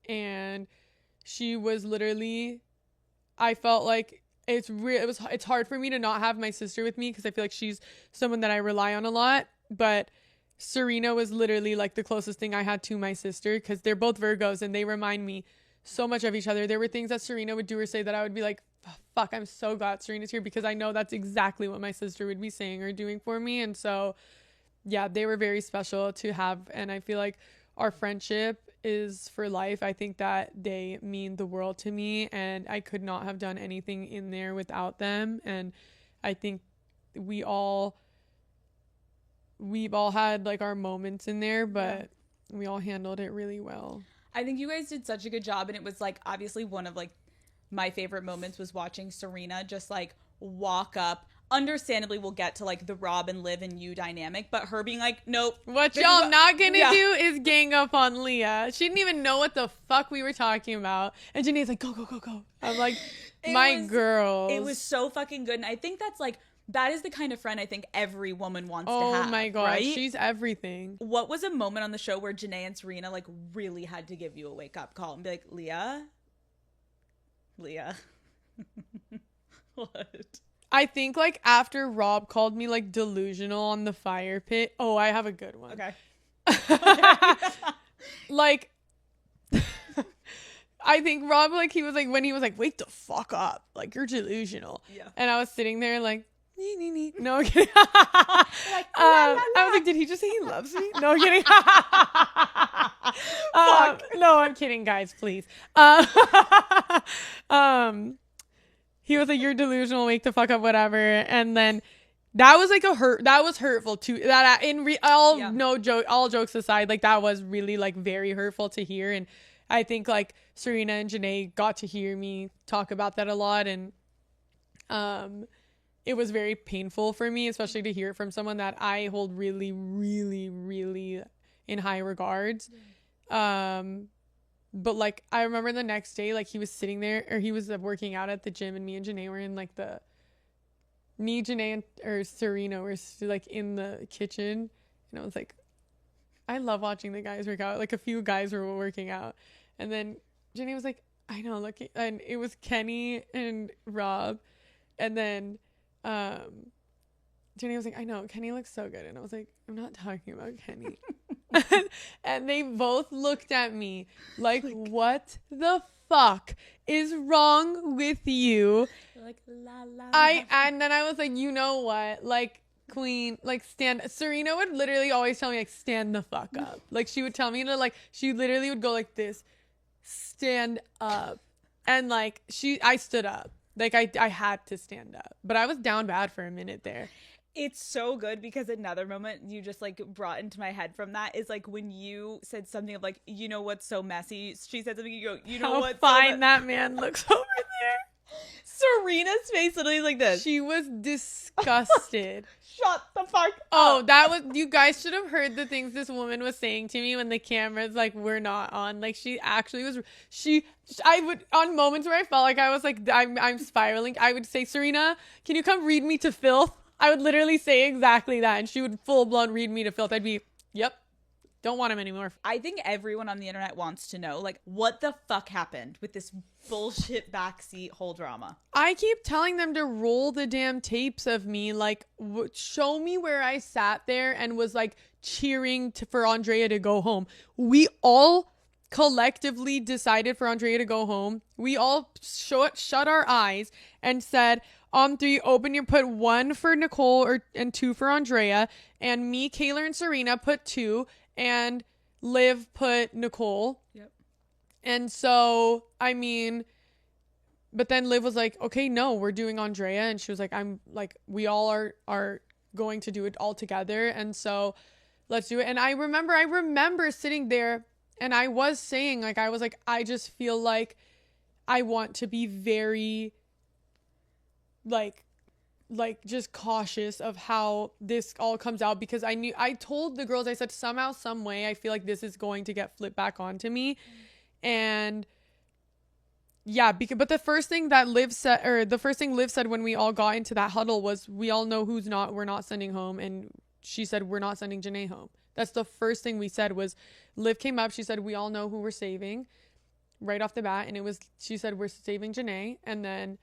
And she was literally, I felt like it's hard for me to not have my sister with me because I feel like she's someone that I rely on a lot. But Serena was literally like the closest thing I had to my sister because they're both Virgos and they remind me so much of each other. There were things that Serena would do or say that I would be like, fuck, I'm so glad Serena's here because I know that's exactly what my sister would be saying or doing for me. And so, yeah, they were very special to have. And I feel like our friendship is for life. I think that they mean the world to me and I could not have done anything in there without them. And I think we've all had like our moments in there, but we all handled it really well. I think you guys did such a good job, and it was like obviously one of like my favorite moments was watching Serena just like walk up. Understandably, we'll get to like the Rob and Liv and you dynamic, but her being like, nope. What y'all not gonna do is gang up on Leah. She didn't even know what the fuck we were talking about. And Janae's like, go, go, go, go. I'm like, girls. It was so fucking good. And I think that is the kind of friend I think every woman wants to have. Oh my gosh, right? She's everything. What was a moment on the show where Janae and Serena like really had to give you a wake up call and be like, Leah? What? I think like after Rob called me like delusional on the fire pit. Oh, I have a good one. Okay. Like, I think Rob, like, he was like, when he was like, wake the fuck up. Like, you're delusional. Yeah. And I was sitting there like, no, I'm kidding. Like, I was like, did he just say he loves me? No, I'm kidding. No, I'm kidding, guys, please. He was like, you're delusional, wake the fuck up, whatever. And then that was like that was hurtful too. All jokes aside, like that was really like very hurtful to hear. And I think like Serena and Janae got to hear me talk about that a lot. And it was very painful for me, especially to hear it from someone that I hold really, really, really in high regards. But like I remember the next day, like he was sitting there, or he was working out at the gym, and me and Janae were in like or Serena were like in the kitchen, and I was like, I love watching the guys work out. Like a few guys were working out, and then Janae was like, I know, look, and it was Kenny and Rob, and then Janae was like, I know, Kenny looks so good, and I was like, I'm not talking about Kenny. And they both looked at me like, what the fuck is wrong with you? Like, la, la, and then I was like, you know what? Like, queen, like, stand. Serena would literally always tell me, like, stand the fuck up. Like, she would tell me to, like, she literally would go like this, stand up. And, like, I stood up. Like, I had to stand up. But I was down bad for a minute there. It's so good because another moment you just like brought into my head from that is like when you said something of like, you know what's so messy? She said something, you go, you know How what's fine so that man looks over there. Serena's face literally like this. She was disgusted. Shut the fuck Oh, up. that was, you guys should have heard the things this woman was saying to me when the cameras like were not on. Like she actually was, I would, on moments where I felt like I was like, I'm spiraling, I would say, Serena, can you come read me to filth? I would literally say exactly that. And she would full blown read me to filth. I'd be, yep, don't want him anymore. I think everyone on the internet wants to know, like, what the fuck happened with this bullshit backseat whole drama. I keep telling them to roll the damn tapes of me, like, show me where I sat there and was like cheering for Andrea to go home. We all collectively decided for Andrea to go home. We all shut our eyes and said, on three, put 1 for Nicole and 2 for Andrea, and me, Kayla, and Serena put 2, and Liv put Nicole. Yep. And so, I mean, but then Liv was like, okay, no, we're doing Andrea. And she was like, I'm like, we all are going to do it all together. And so let's do it. And I remember sitting there and I was saying, like, I was like, I just feel like I want to be very, like just cautious of how this all comes out, because I told the girls, I said, somehow, some way, I feel like this is going to get flipped back onto me. And yeah, but the first thing Liv said when we all got into that huddle was, we all know we're not sending home. And she said, we're not sending Janae home. That's the first thing we said. Was Liv came up, she said, we all know who we're saving right off the bat. And she said, we're saving Janae. And then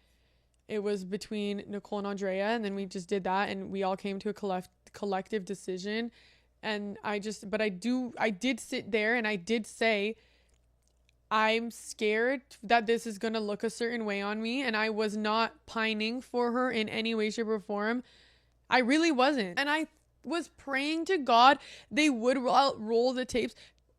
it was between Nicole and Andrea, and then we just did that, and we all came to a collective decision. And I did sit there and I did say, I'm scared that this is going to look a certain way on me, and I was not pining for her in any way, shape, or form. I really wasn't. And I was praying to God they would roll the tapes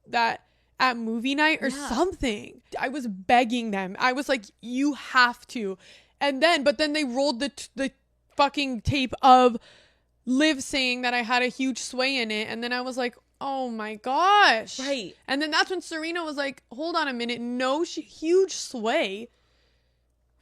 that at movie night or something. I was begging them. I was like, you have to. But then they rolled the fucking tape of Liv saying that I had a huge sway in it. And then I was like, oh my gosh. Right. And then that's when Serena was like, hold on a minute. No, huge sway.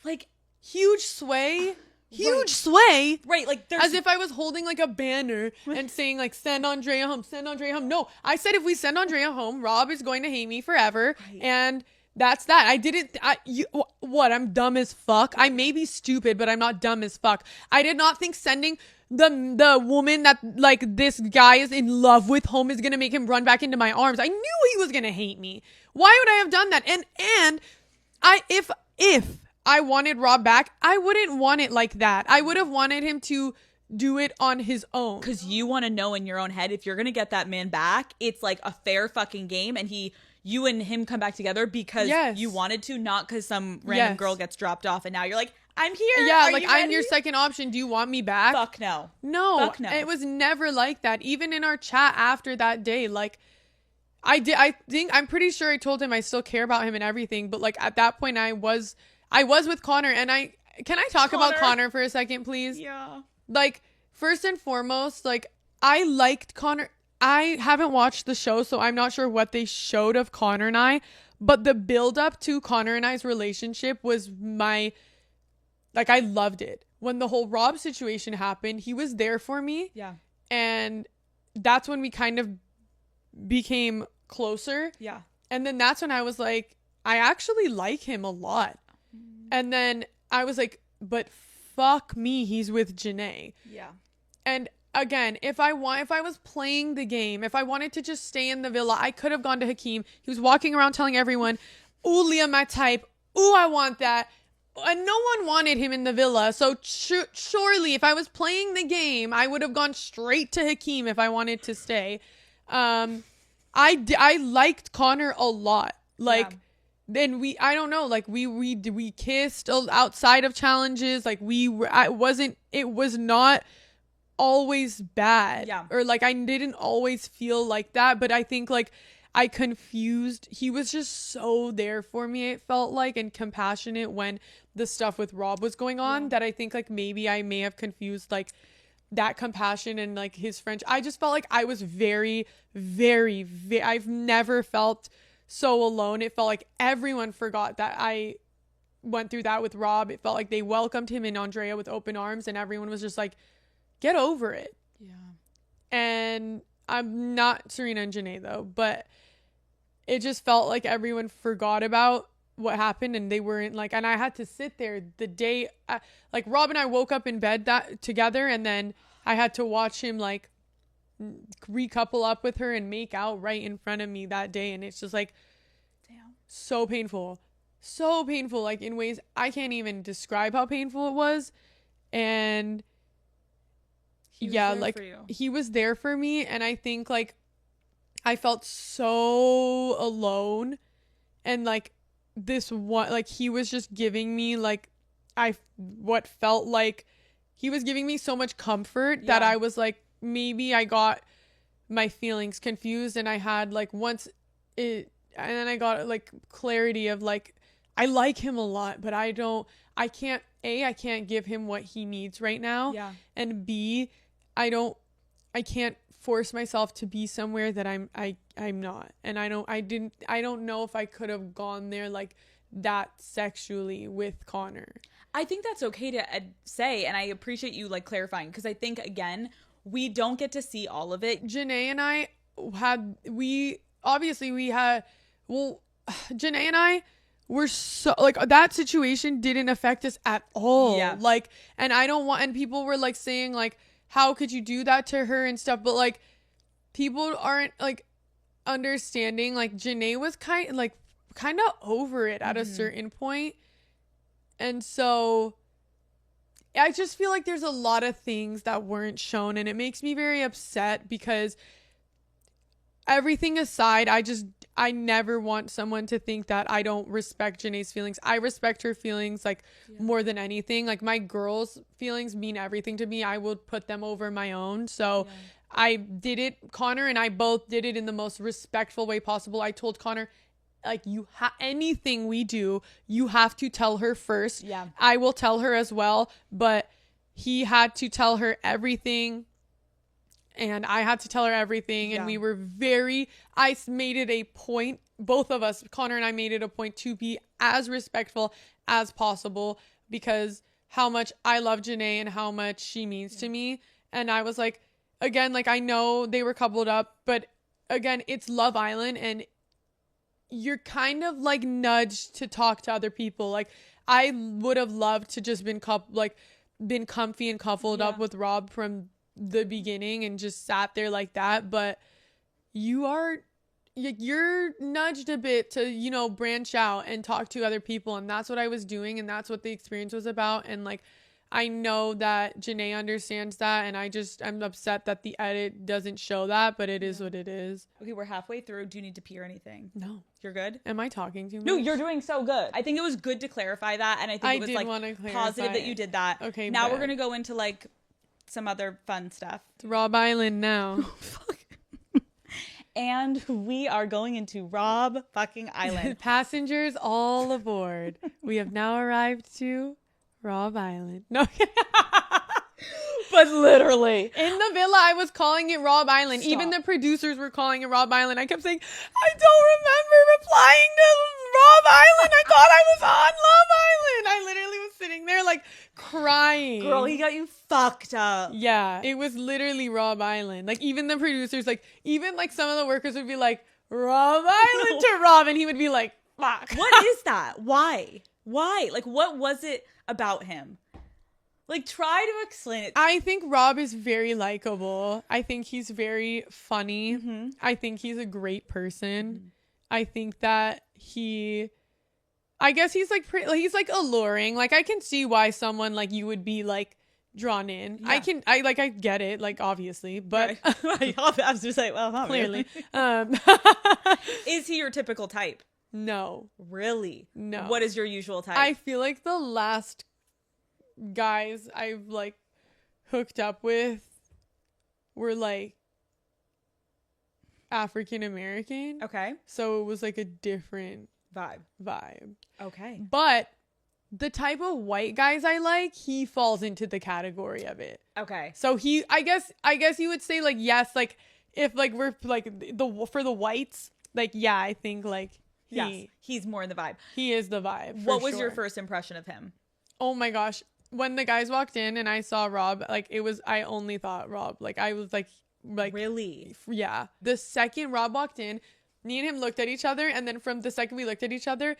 Like, huge sway. Huge sway. Right. Like, as if I was holding like a banner and saying like, send Andrea home, send Andrea home. No, I said, if we send Andrea home, Rob is going to hate me forever. Right. And that's that. I'm dumb as fuck. I may be stupid, but I'm not dumb as fuck. I did not think sending the woman that like this guy is in love with home is gonna make him run back into my arms. I knew he was gonna hate me. Why would I have done that? And if I wanted Rob back, I wouldn't want it like that. I would have wanted him to do it on his own. Because you want to know in your own head, if you're gonna get that man back, it's like a fair fucking game, and you and him come back together because you wanted to, not because some random girl gets dropped off and now you're like, I'm here. Yeah, like, I'm your second option. Do you want me back? Fuck no. No. Fuck no. It was never like that. Even in our chat after that day, like, I'm pretty sure I told him I still care about him and everything, but like at that point I was with Connor, and can I talk about Connor for a second, please? Yeah. Like, first and foremost, like, I liked Connor. I haven't watched the show, so I'm not sure what they showed of Connor and I, but the build up to Connor and I's relationship was I loved it. When the whole Rob situation happened, he was there for me. Yeah. And that's when we kind of became closer. Yeah. And then that's when I was like, I actually like him a lot. And then I was like, but fuck me, he's with Janae. Yeah. And again, if I was playing the game, if I wanted to just stay in the villa, I could have gone to Hakeem. He was walking around telling everyone, ooh, Leah, my type. Ooh, I want that. And no one wanted him in the villa. So surely if I was playing the game, I would have gone straight to Hakeem if I wanted to stay. I liked Connor a lot. Like, then I don't know, like we kissed outside of challenges. Like it was not always bad. Yeah. Or like I didn't always feel like that, but I think like I confused. He was just so there for me, it felt like, and compassionate when the stuff with Rob was going on, that I think like maybe I may have confused like that compassion and like his French. I just felt like I was very, very, I've never felt so alone. It felt like everyone forgot that I went through that with Rob. It felt like they welcomed him and Andrea with open arms, and everyone was just like, get over it. Yeah. And I'm not Serena and Janae though, but it just felt like everyone forgot about what happened, and they weren't like, and I had to sit there the day, like Rob and I woke up in bed that together, and then I had to watch him like recouple up with her and make out right in front of me that day. And it's just like, damn, so painful, like in ways I can't even describe how painful it was. And yeah, like he was there for me. And I think like I felt so alone, and like this one, like he was just giving me like what felt like he was giving me so much comfort that I was like, maybe I got my feelings confused, and I had like and then I got like clarity of like, I like him a lot, but I can't give him what he needs right now. Yeah. And B, I can't force myself to be somewhere that I'm not. And I don't know if I could have gone there like that sexually with Connor. I think that's okay to say, and I appreciate you like clarifying, because I think again, we don't get to see all of it. Janae and I Janae and I were so like, that situation didn't affect us at all. Yeah. Like, and I don't want, and people were like saying like, how could you do that to her and stuff, but like people aren't like understanding. Like Janae was kind of over it at a certain point. And so I just feel like there's a lot of things that weren't shown, and it makes me very upset, because everything aside, I never want someone to think that I don't respect Janae's feelings. I respect her feelings like more than anything. Like my girls' feelings mean everything to me. I would put them over my own. So I did it. Connor and I both did it in the most respectful way possible. I told Connor, like, anything we do, you have to tell her first. Yeah. I will tell her as well, but he had to tell her everything, and I had to tell her everything. And we were I made it a point, both of us, Connor and I, made it a point to be as respectful as possible, because how much I love Janae and how much she means to me. And I was like, again, like, I know they were coupled up, but again, it's Love Island, and you're kind of like nudged to talk to other people. Like I would have loved to just been comfy and coupled up with Rob from the beginning and just sat there like that. But you're nudged a bit to, you know, branch out and talk to other people. And that's what I was doing. And that's what the experience was about. And like, I know that Janae understands that, and I'm upset that the edit doesn't show that, but it is what it is. Okay, we're halfway through. Do you need to pee or anything? No. You're good? Am I talking too much? No, you're doing so good. I think it was good to clarify that, and I think it was like positive that you did that. Okay, now we're going to go into like some other fun stuff. It's Rob Island now. And we are going into Rob fucking Island. Passengers all aboard. We have now arrived to Rob Island. No. But literally. In the villa, I was calling it Rob Island. Stop. Even the producers were calling it Rob Island. I kept saying, I don't remember replying to Rob Island. I thought I was on Love Island. I literally was sitting there like crying. Girl, he got you fucked up. Yeah, it was literally Rob Island. Like even the producers, like even like some of the workers would be like, Rob Island to Rob. And he would be like, fuck. What is that? Why? Like what was it about him? Like, try to explain it. I think Rob is very likable. I think he's very funny. Mm-hmm. I think he's a great person. Mm-hmm. I think that I guess he's like he's like alluring. Like I can see why someone like you would be like drawn in. Yeah. I get it, like obviously, but right. I was just like, well, not clearly. Really. Is he your typical type? No. Really? No. What is your usual type? I feel like the last guys I've like hooked up with were like African American. Okay. So it was like a different vibe. Okay. But the type of white guys I like, he falls into the category of it. Okay. So he, I guess you would say like, yes, like if like we're like for the whites, like, yeah, I think like Yes, he's more in the vibe. He is the vibe. What was your first impression of him? Oh my gosh. When the guys walked in and I saw Rob, like I only thought Rob. Like I was like really? Yeah. The second Rob walked in, me and him looked at each other, and then from the second we looked at each other,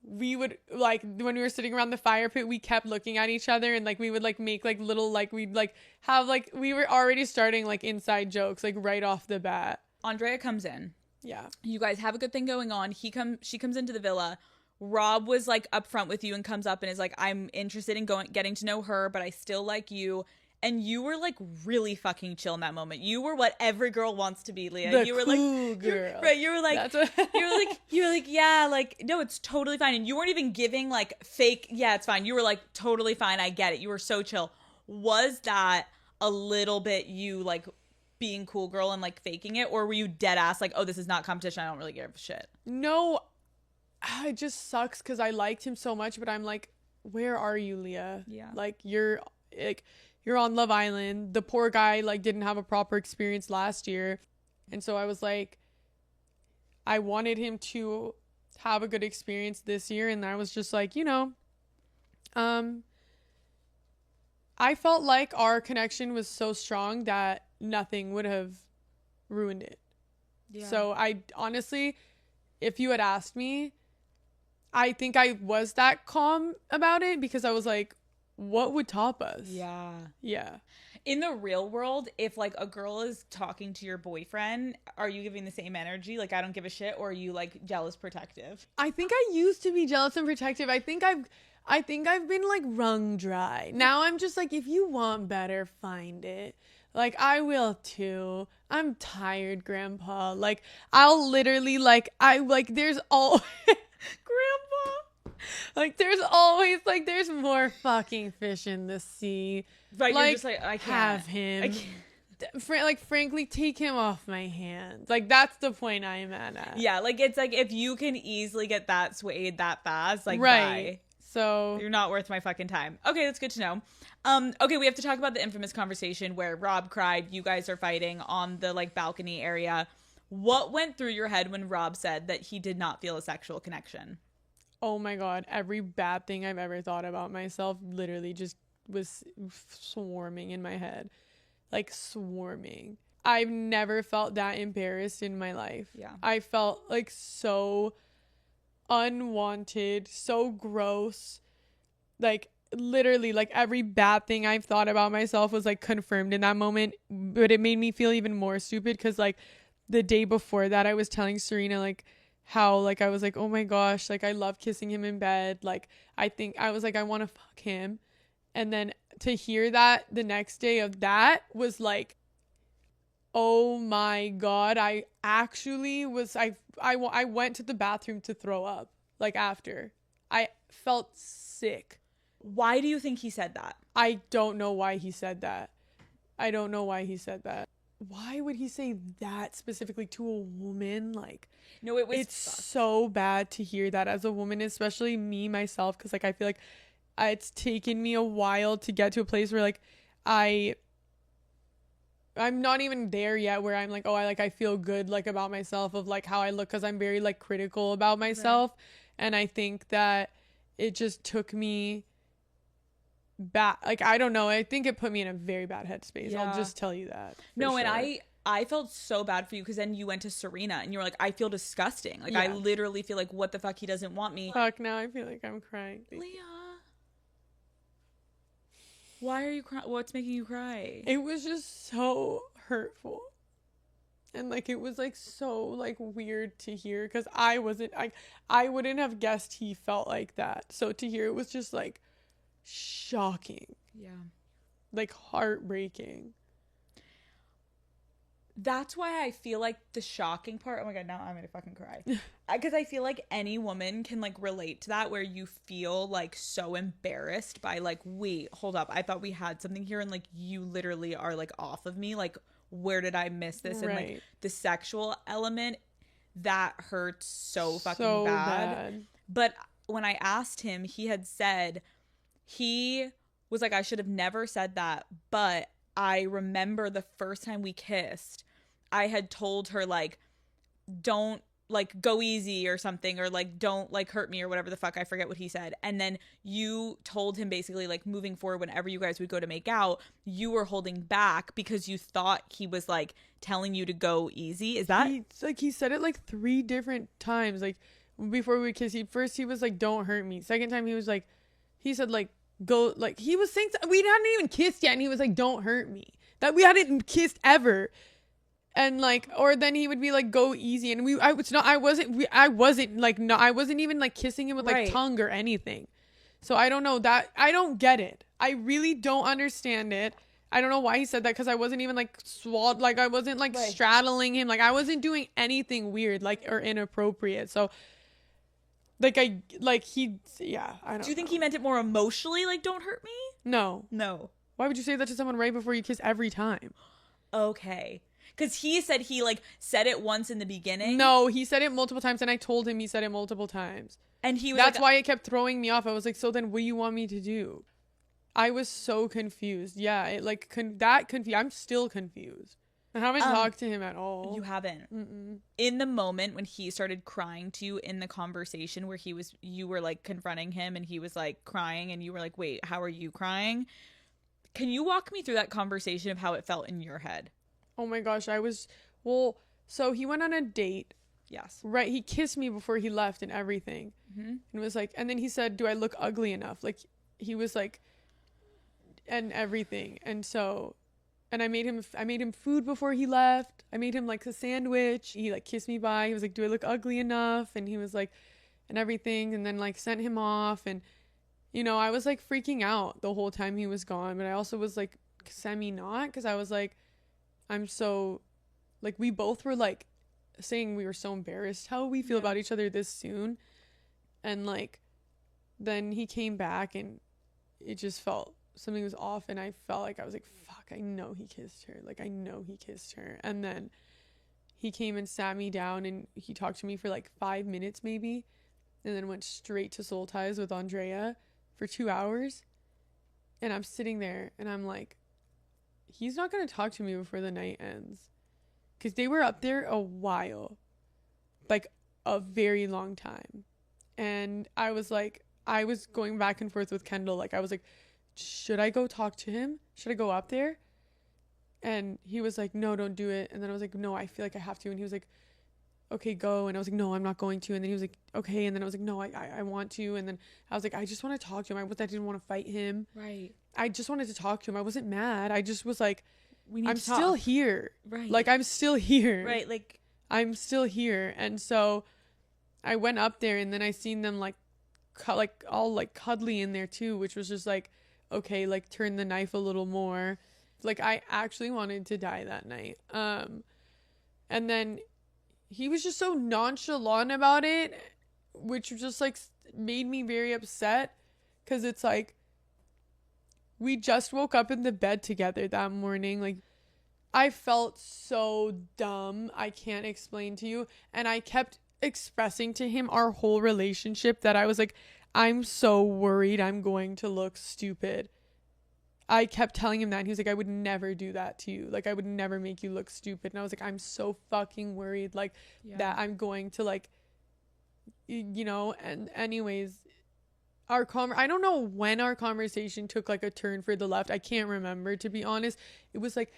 we would like when we were sitting around the fire pit, we kept looking at each other, and like we would like make like little like we'd like have like we were already starting like inside jokes like right off the bat. Andrea comes in. Yeah. You guys have a good thing going on. She comes into the villa. Rob was like up front with you and comes up and is like, I'm interested in getting to know her, but I still like you. And you were like really fucking chill in that moment. You were what every girl wants to be, Leah. You were cool like, girl. Right. You were like, you were like, yeah, like, no, it's totally fine. And you weren't even giving like fake, yeah, it's fine. You were like, totally fine. I get it. You were so chill. Was that a little bit you like being cool girl and like faking it, or were you dead ass like, oh, this is not competition, I don't really give a shit? No, it just sucks because I liked him so much, but I'm like, where are you, Leah? Yeah, like you're on Love Island. The poor guy like didn't have a proper experience last year, and so I was like, I wanted him to have a good experience this year, and I was just like, I felt like our connection was so strong that nothing would have ruined it. Yeah. So I honestly, if you had asked me, I think I was that calm about it because I was like, what would top us? Yeah. Yeah. In the real world, if like a girl is talking to your boyfriend, are you giving the same energy? Like, I don't give a shit, or are you like jealous, protective? I think I used to be jealous and protective. I think I've been like wrung dry. Now I'm just like, if you want better, find it. Like, I will too. I'm tired, Grandpa. Like, I'll literally there's all Grandpa. Like, there's always like there's more fucking fish in the sea. Right, like, you're just like, I can't have him. Frankly, take him off my hands. Like, that's the point I am at. Yeah, like it's like if you can easily get that swayed that fast, like right. Bye. So you're not worth my fucking time. Okay, that's good to know. Okay, we have to talk about the infamous conversation where Rob cried. You guys are fighting on the like balcony area. What went through your head when Rob said that he did not feel a sexual connection? Oh my God, every bad thing I've ever thought about myself literally just was swarming in my head. Like swarming. I've never felt that embarrassed in my life. Yeah. I felt like so unwanted, so gross. Like literally like every bad thing I've thought about myself was like confirmed in that moment, but it made me feel even more stupid because like the day before that I was telling Serena like how like I was like, oh my gosh, like I love kissing him in bed, like I was like I want to fuck him, and then to hear that the next day of that was like, oh my God, I actually was I went to the bathroom to throw up. Like after I felt sick. Why do you think he said that? I don't know why he said that. Why would he say that specifically to a woman? Like, no, it's so bad to hear that as a woman, especially me myself, because like I feel like it's taken me a while to get to a place where like I'm not even there yet where I'm like, oh, I feel good like about myself of like how I look, because I'm very like critical about myself. Right. And I think that it just took me back. Like, I don't know. I think it put me in a very bad headspace. Yeah. I'll just tell you that. No, sure. And I felt so bad for you because then you went to Serena and you were like, I feel disgusting. Like, yeah. I literally feel like, what the fuck? He doesn't want me. Fuck, now I feel like I'm crying. Leah. Why are you crying? What's making you cry? It was just so hurtful. And like it was like so like weird to hear because I wouldn't have guessed he felt like that. So to hear it was just like shocking. Yeah. Like heartbreaking. That's why I feel like the shocking part, oh my God, now I'm gonna fucking cry. Because I feel like any woman can like relate to that, where you feel like so embarrassed by like, wait, hold up, I thought we had something here, and like you literally are like off of me, like where did I miss this? Right. And like the sexual element, that hurts so fucking bad. But when I asked him, he had said, he was like, I should have never said that, but I remember the first time we kissed, I had told her, like, don't, like, go easy or something, or like, don't, like, hurt me or whatever the fuck. I forget what he said. And then you told him basically, like, moving forward, whenever you guys would go to make out, you were holding back because you thought he was, like, telling you to go easy. Is that? He said it like 3 different times. Like, before we kiss, he was like, don't hurt me. Second time he was like, he said, like, go, like, he was saying, we hadn't even kissed yet, and he was like, don't hurt me. That we hadn't kissed ever. And like, or then he would be like, go easy. And I wasn't even like kissing him with like tongue or anything. So I don't know that. I don't get it. I really don't understand it. I don't know why he said that, because I wasn't even like like I wasn't like straddling him. Like I wasn't doing anything weird, like, or inappropriate. So like I don't Do you think he meant it more emotionally, like, don't hurt me? No. Why would you say that to someone right before you kiss every time? Okay. Because he said he, like, said it once in the beginning. No, he said it multiple times, and I told him he said it multiple times. And he was That's why it kept throwing me off. I was like, so then what do you want me to do? I was so confused. Yeah, it like confused. I'm still confused. I haven't talked to him at all. You haven't? Mm-mm. In the moment when he started crying to you in the conversation where you were, like, confronting him, and he was, like, crying, and you were like, wait, how are you crying? Can you walk me through that conversation of how it felt in your head? Oh my gosh, so he went on a date. Yes. Right, he kissed me before he left and everything. Mm-hmm. And was like, and then he said, do I look ugly enough? Like, he was like, and everything. And so, and I made him food before he left. I made him like a sandwich. He like kissed me bye. He was like, do I look ugly enough? And he was like, and everything. And then like sent him off. And, you know, I was like freaking out the whole time he was gone. But I also was like not, because I was like, I'm so, like, we both were like saying we were so embarrassed how we feel about each other this soon. And like, then he came back and it just felt something was off, and I felt like I was like, fuck, I know he kissed her. Like, I know he kissed her. And then he came and sat me down and he talked to me for like 5 minutes maybe, and then went straight to Soul Ties with Andrea for 2 hours. And I'm sitting there and I'm like, he's not going to talk to me before the night ends. Because they were up there a while. Like, a very long time. And I was like, I was going back and forth with Kendall. Like, I was like, should I go talk to him? Should I go up there? And he was like, no, don't do it. And then I was like, no, I feel like I have to. And he was like, okay, go. And I was like, no, I'm not going to. And then he was like, okay. And then I was like, no, I want to. And then I was like, I just want to talk to him. I didn't want to fight him. Right. I just wanted to talk to him. I wasn't mad. I just was like, I'm to still talk. here. Right. Like, I'm still here. Right. Like, I'm still here. And so I went up there, and then I seen them like all like cuddly in there too, which was just like, okay, like turn the knife a little more. Like, I actually wanted to die that night. And then he was just so nonchalant about it, which just like made me very upset, because it's like, we just woke up in the bed together that morning. Like, I felt so dumb. I can't explain to you. And I kept expressing to him our whole relationship that I was like, I'm so worried I'm going to look stupid. I kept telling him that, and he was like, I would never do that to you. Like, I would never make you look stupid. And I was like, I'm so fucking worried, like, that I'm going to, like, you know. And anyways, I don't know when our conversation took like a turn for the left. I can't remember, to be honest. It was like,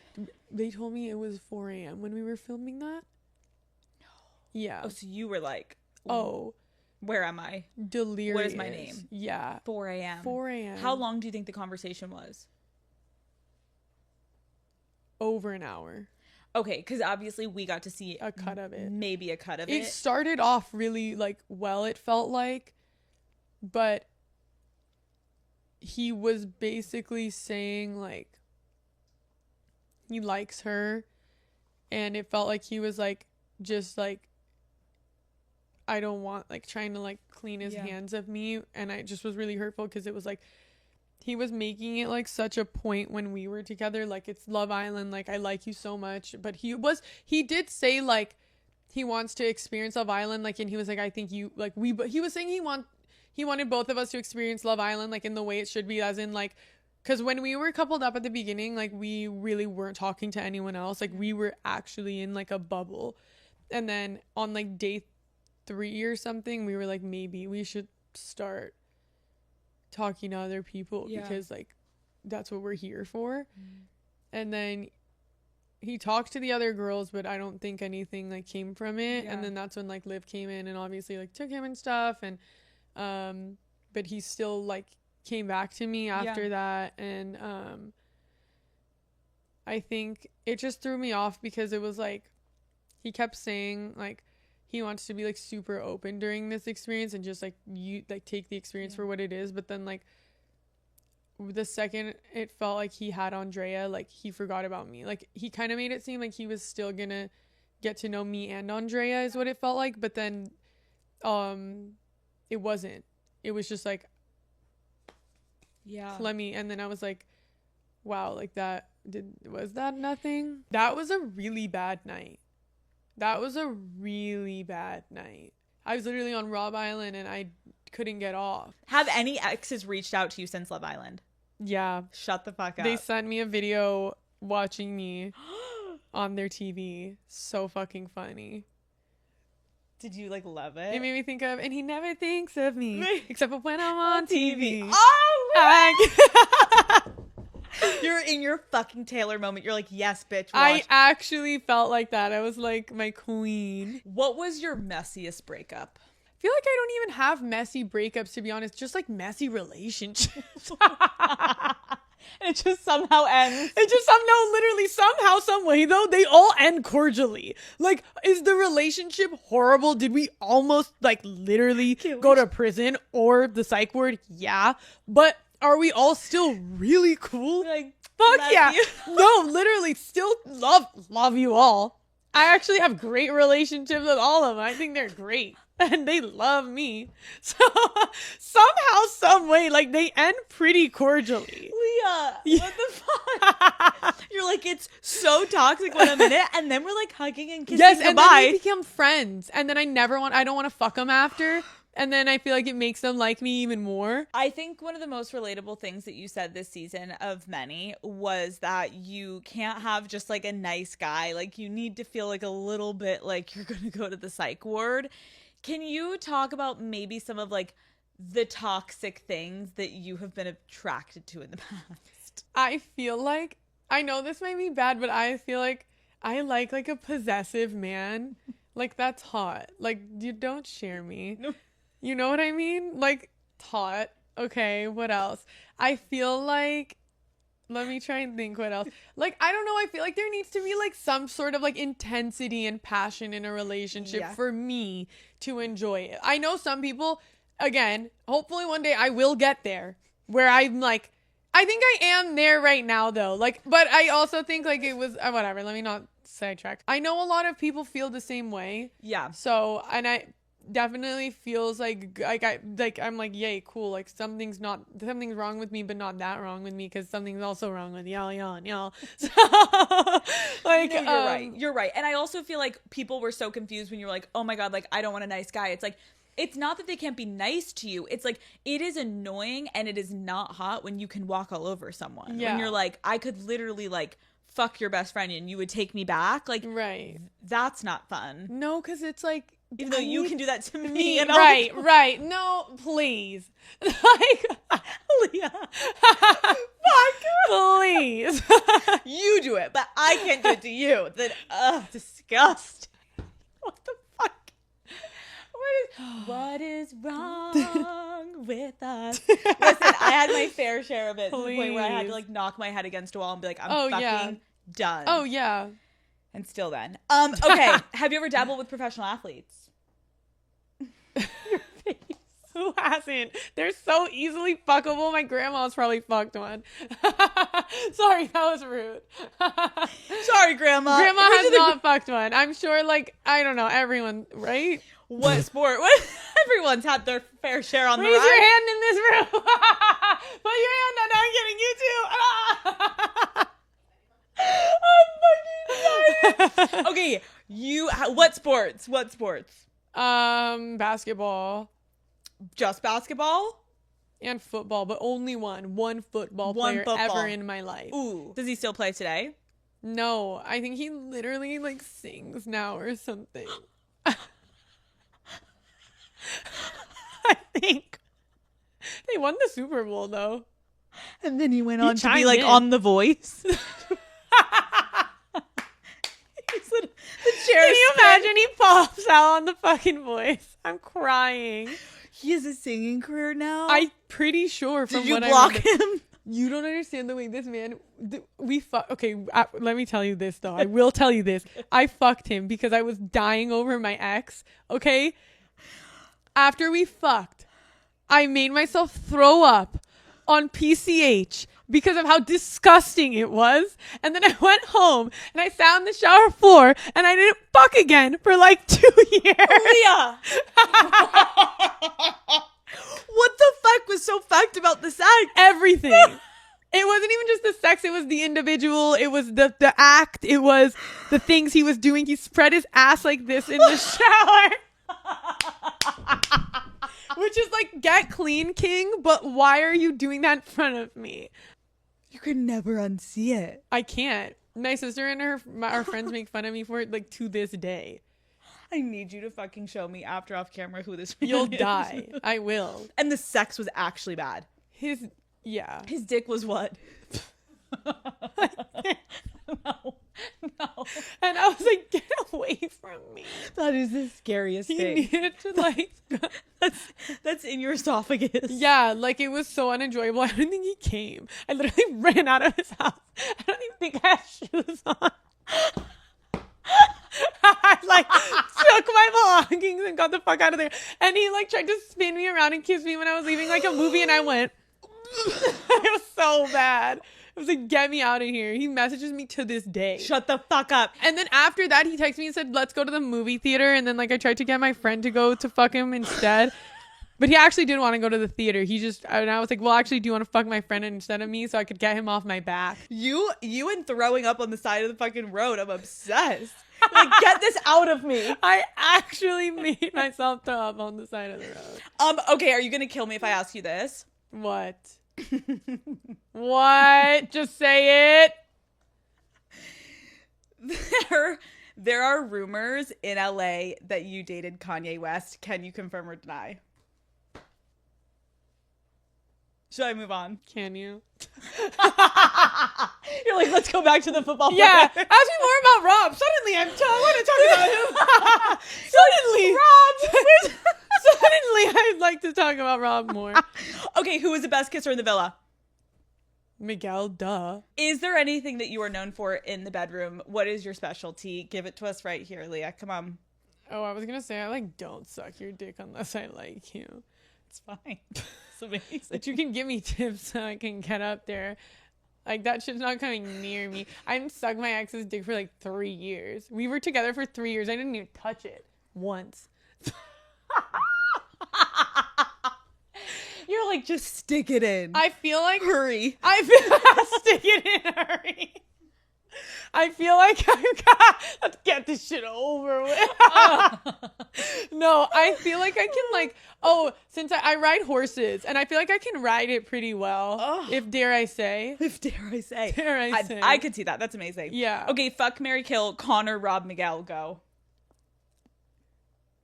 they told me it was 4 a.m. when we were filming that. No. Yeah. Oh, so you were like, oh, where am I? Delirious. What is my name? Yeah. 4 a.m. 4 a.m. How long do you think the conversation was? Over an hour. Okay, because obviously we got to see a cut of it. Maybe a cut of it. It started off really like well, it felt like, but he was basically saying like he likes her, and it felt like he was like just like, I don't want, like, trying to like clean his hands of me. And I just was really hurtful, because it was like he was making it like such a point when we were together, like, it's Love Island, like, I like you so much. But he did say like he wants to experience Love Island, like, and he was like, I think you like but he was saying he wanted both of us to experience Love Island like in the way it should be, as in like, because when we were coupled up at the beginning, like we really weren't talking to anyone else. Like we were actually in like a bubble. And then on like day 3 or something, we were like, maybe we should start talking to other people because like that's what we're here for. And then he talked to the other girls, but I don't think anything like came from it. And then that's when like Liv came in and obviously like took him and stuff. And but he still like came back to me after that. And I think it just threw me off because it was like he kept saying like he wants to be like super open during this experience and just like you like take the experience for what it is. But then like the second it felt like he had Andrea, like he forgot about me. Like he kind of made it seem like he was still gonna get to know me and Andrea is what it felt like. But then it wasn't. It was just like, let me. And then I was like, wow, like was that nothing? That was a really bad night. I was literally on Rob Island and I couldn't get off. Have any exes reached out to you since Love Island? Yeah. Shut the fuck up. They sent me a video watching me on their TV. So fucking funny. Did you like love it? It made me think of, and he never thinks of me except for when I'm on TV. Oh, you're in your fucking Taylor moment. You're like, yes, bitch. Watch. I actually felt like that. I was like my queen. What was your messiest breakup? I feel like I don't even have messy breakups, to be honest. Just like messy relationships. And it just somehow ends. Literally somehow, some way though, they all end cordially. Like, is the relationship horrible? Did we almost like literally go to prison or the psych ward? Yeah. But are we all still really cool? Like, fuck yeah. No, literally still love you all. I actually have great relationships with all of them. I think they're great. And they love me. So somehow, some way, like they end pretty cordially. Leah, what the fuck? You're like, it's so toxic when I'm in it, and then we're like hugging and kissing goodbye. And then we become friends. And then I don't want to fuck them after. And then I feel like it makes them like me even more. I think one of the most relatable things that you said this season of many was that you can't have just like a nice guy. Like you need to feel like a little bit like you're going to go to the psych ward. Can you talk about maybe some of like the toxic things that you have been attracted to in the past? I feel like, I know this might be bad, but I feel like I like a possessive man. Like that's hot. Like you don't share me. No. You know what I mean? Like hot. Okay, what else? I feel like, let me try and think what else. Like, I don't know. I feel like there needs to be like some sort of like intensity and passion in a relationship for me to enjoy it. I know some people, again, hopefully one day I will get there where I'm like, I think I am there right now though. Like, but I also think like it was, whatever, let me not sidetrack. I know a lot of people feel the same way. Yeah. So, and I definitely feels like I'm like, yay, cool, like something's wrong with me, but not that wrong with me, because something's also wrong with y'all. So like, no, you're right. And I also feel like people were so confused when you're like, oh my god, like I don't want a nice guy. It's like, it's not that they can't be nice to you. It's like, it is annoying and it is not hot when you can walk all over someone. When you're like, I could literally like fuck your best friend and you would take me back. Like, right. That's not fun. No, because it's like, even though you can do that to me. And right. No, please. Like, Leah. Fuck. Please. You do it, but I can't do it to you. Then, disgusting. What the fuck? What is wrong with us? Listen, I had my fair share of it. To the point where I had to like knock my head against a wall and be like, I'm fucking done. Oh, yeah. And still then. Okay. Have you ever dabbled with professional athletes? Your face. Who hasn't? They're so easily fuckable. My grandma's probably fucked one. Sorry, that was rude. Sorry, Grandma. Grandma has not fucked one. I'm sure, like, I don't know, everyone, right? What sport? What? Everyone's had their fair share on the ride. Raise your hand in this room. Put your hand down. I'm getting you too. I'm fucking sorry. Okay, what sports? Basketball. Just basketball? And football, but only one football player ever in my life. Ooh. Does he still play today? No, I think he literally like sings now or something. I think they won the Super Bowl though. And then he went on to be chimed like in. on The Voice. Can you imagine he pops out on The fucking Voice? I'm crying. He has a singing career now? I'm pretty sure from Did you what block I remember. him? You don't understand the way this man, okay, let me tell you this though. I will tell you this. I fucked him because I was dying over my ex, okay? After we fucked, I made myself throw up on PCH because of how disgusting it was. And then I went home and I sat on the shower floor and I didn't fuck again for like 2 years. Leah! What the fuck was so fucked about the sex? Everything. It wasn't even just the sex. It was the individual. It was the act. It was the things he was doing. He spread his ass like this in the shower. Which is like, get clean, king. But why are you doing that in front of me? You could never unsee it. I can't. My sister and our friends make fun of me for it like to this day. I need you to fucking show me after off camera who this man You'll is. die. I will. And the sex was actually bad. Yeah. His dick was what? No. And I was like, get away from me. That is the scariest He thing. needed to like... That's in your esophagus. Yeah, like it was so unenjoyable. I don't think he came. I literally ran out of his house. I don't even think I had shoes on. I like took my belongings and got the fuck out of there. And he like tried to spin me around and kiss me when I was leaving like a movie, and I went. It was so bad. It was like, get me out of here. He messages me to this day. Shut the fuck up. And then after that, he texted me and said, let's go to the movie theater. And then like I tried to get my friend to go to fuck him instead. But he actually didn't want to go to the theater. And I was like, well, actually, do you want to fuck my friend instead of me so I could get him off my back? You and throwing up on the side of the fucking road. I'm obsessed. Like, get this out of me. I actually made myself throw up on the side of the road. Okay, are you gonna kill me if I ask you this? What? What? Just say it. There are rumors in LA that you dated Kanye West. Can you confirm or deny? Should I move on? Can you? You're like, let's go back to the football. Yeah. player. Ask me more about Rob. Suddenly, I want to talk about him. Suddenly, Rob. Suddenly, I'd like to talk about Rob more. Okay, who was the best kisser in the villa? Miguel, duh. Is there anything that you are known for in the bedroom? What is your specialty? Give it to us right here, Leah. Come on. Oh, I was gonna say I like don't suck your dick unless I like you. It's fine. It's amazing. But you can give me tips so I can get up there. Like, that shit's not coming near me. I didn't suck my ex's dick for like 3 years. We were together for 3 years. I didn't even touch it once. You're like, just stick it in. I feel like Hurry. stick it in, hurry. I feel like let's get this shit over with. No, I feel like I can like, since I ride horses and I feel like I can ride it pretty well. If dare I say. If dare I say. Dare I say. I could see that. That's amazing. Yeah. Okay, fuck, marry, kill, Connor, Rob, Miguel, go.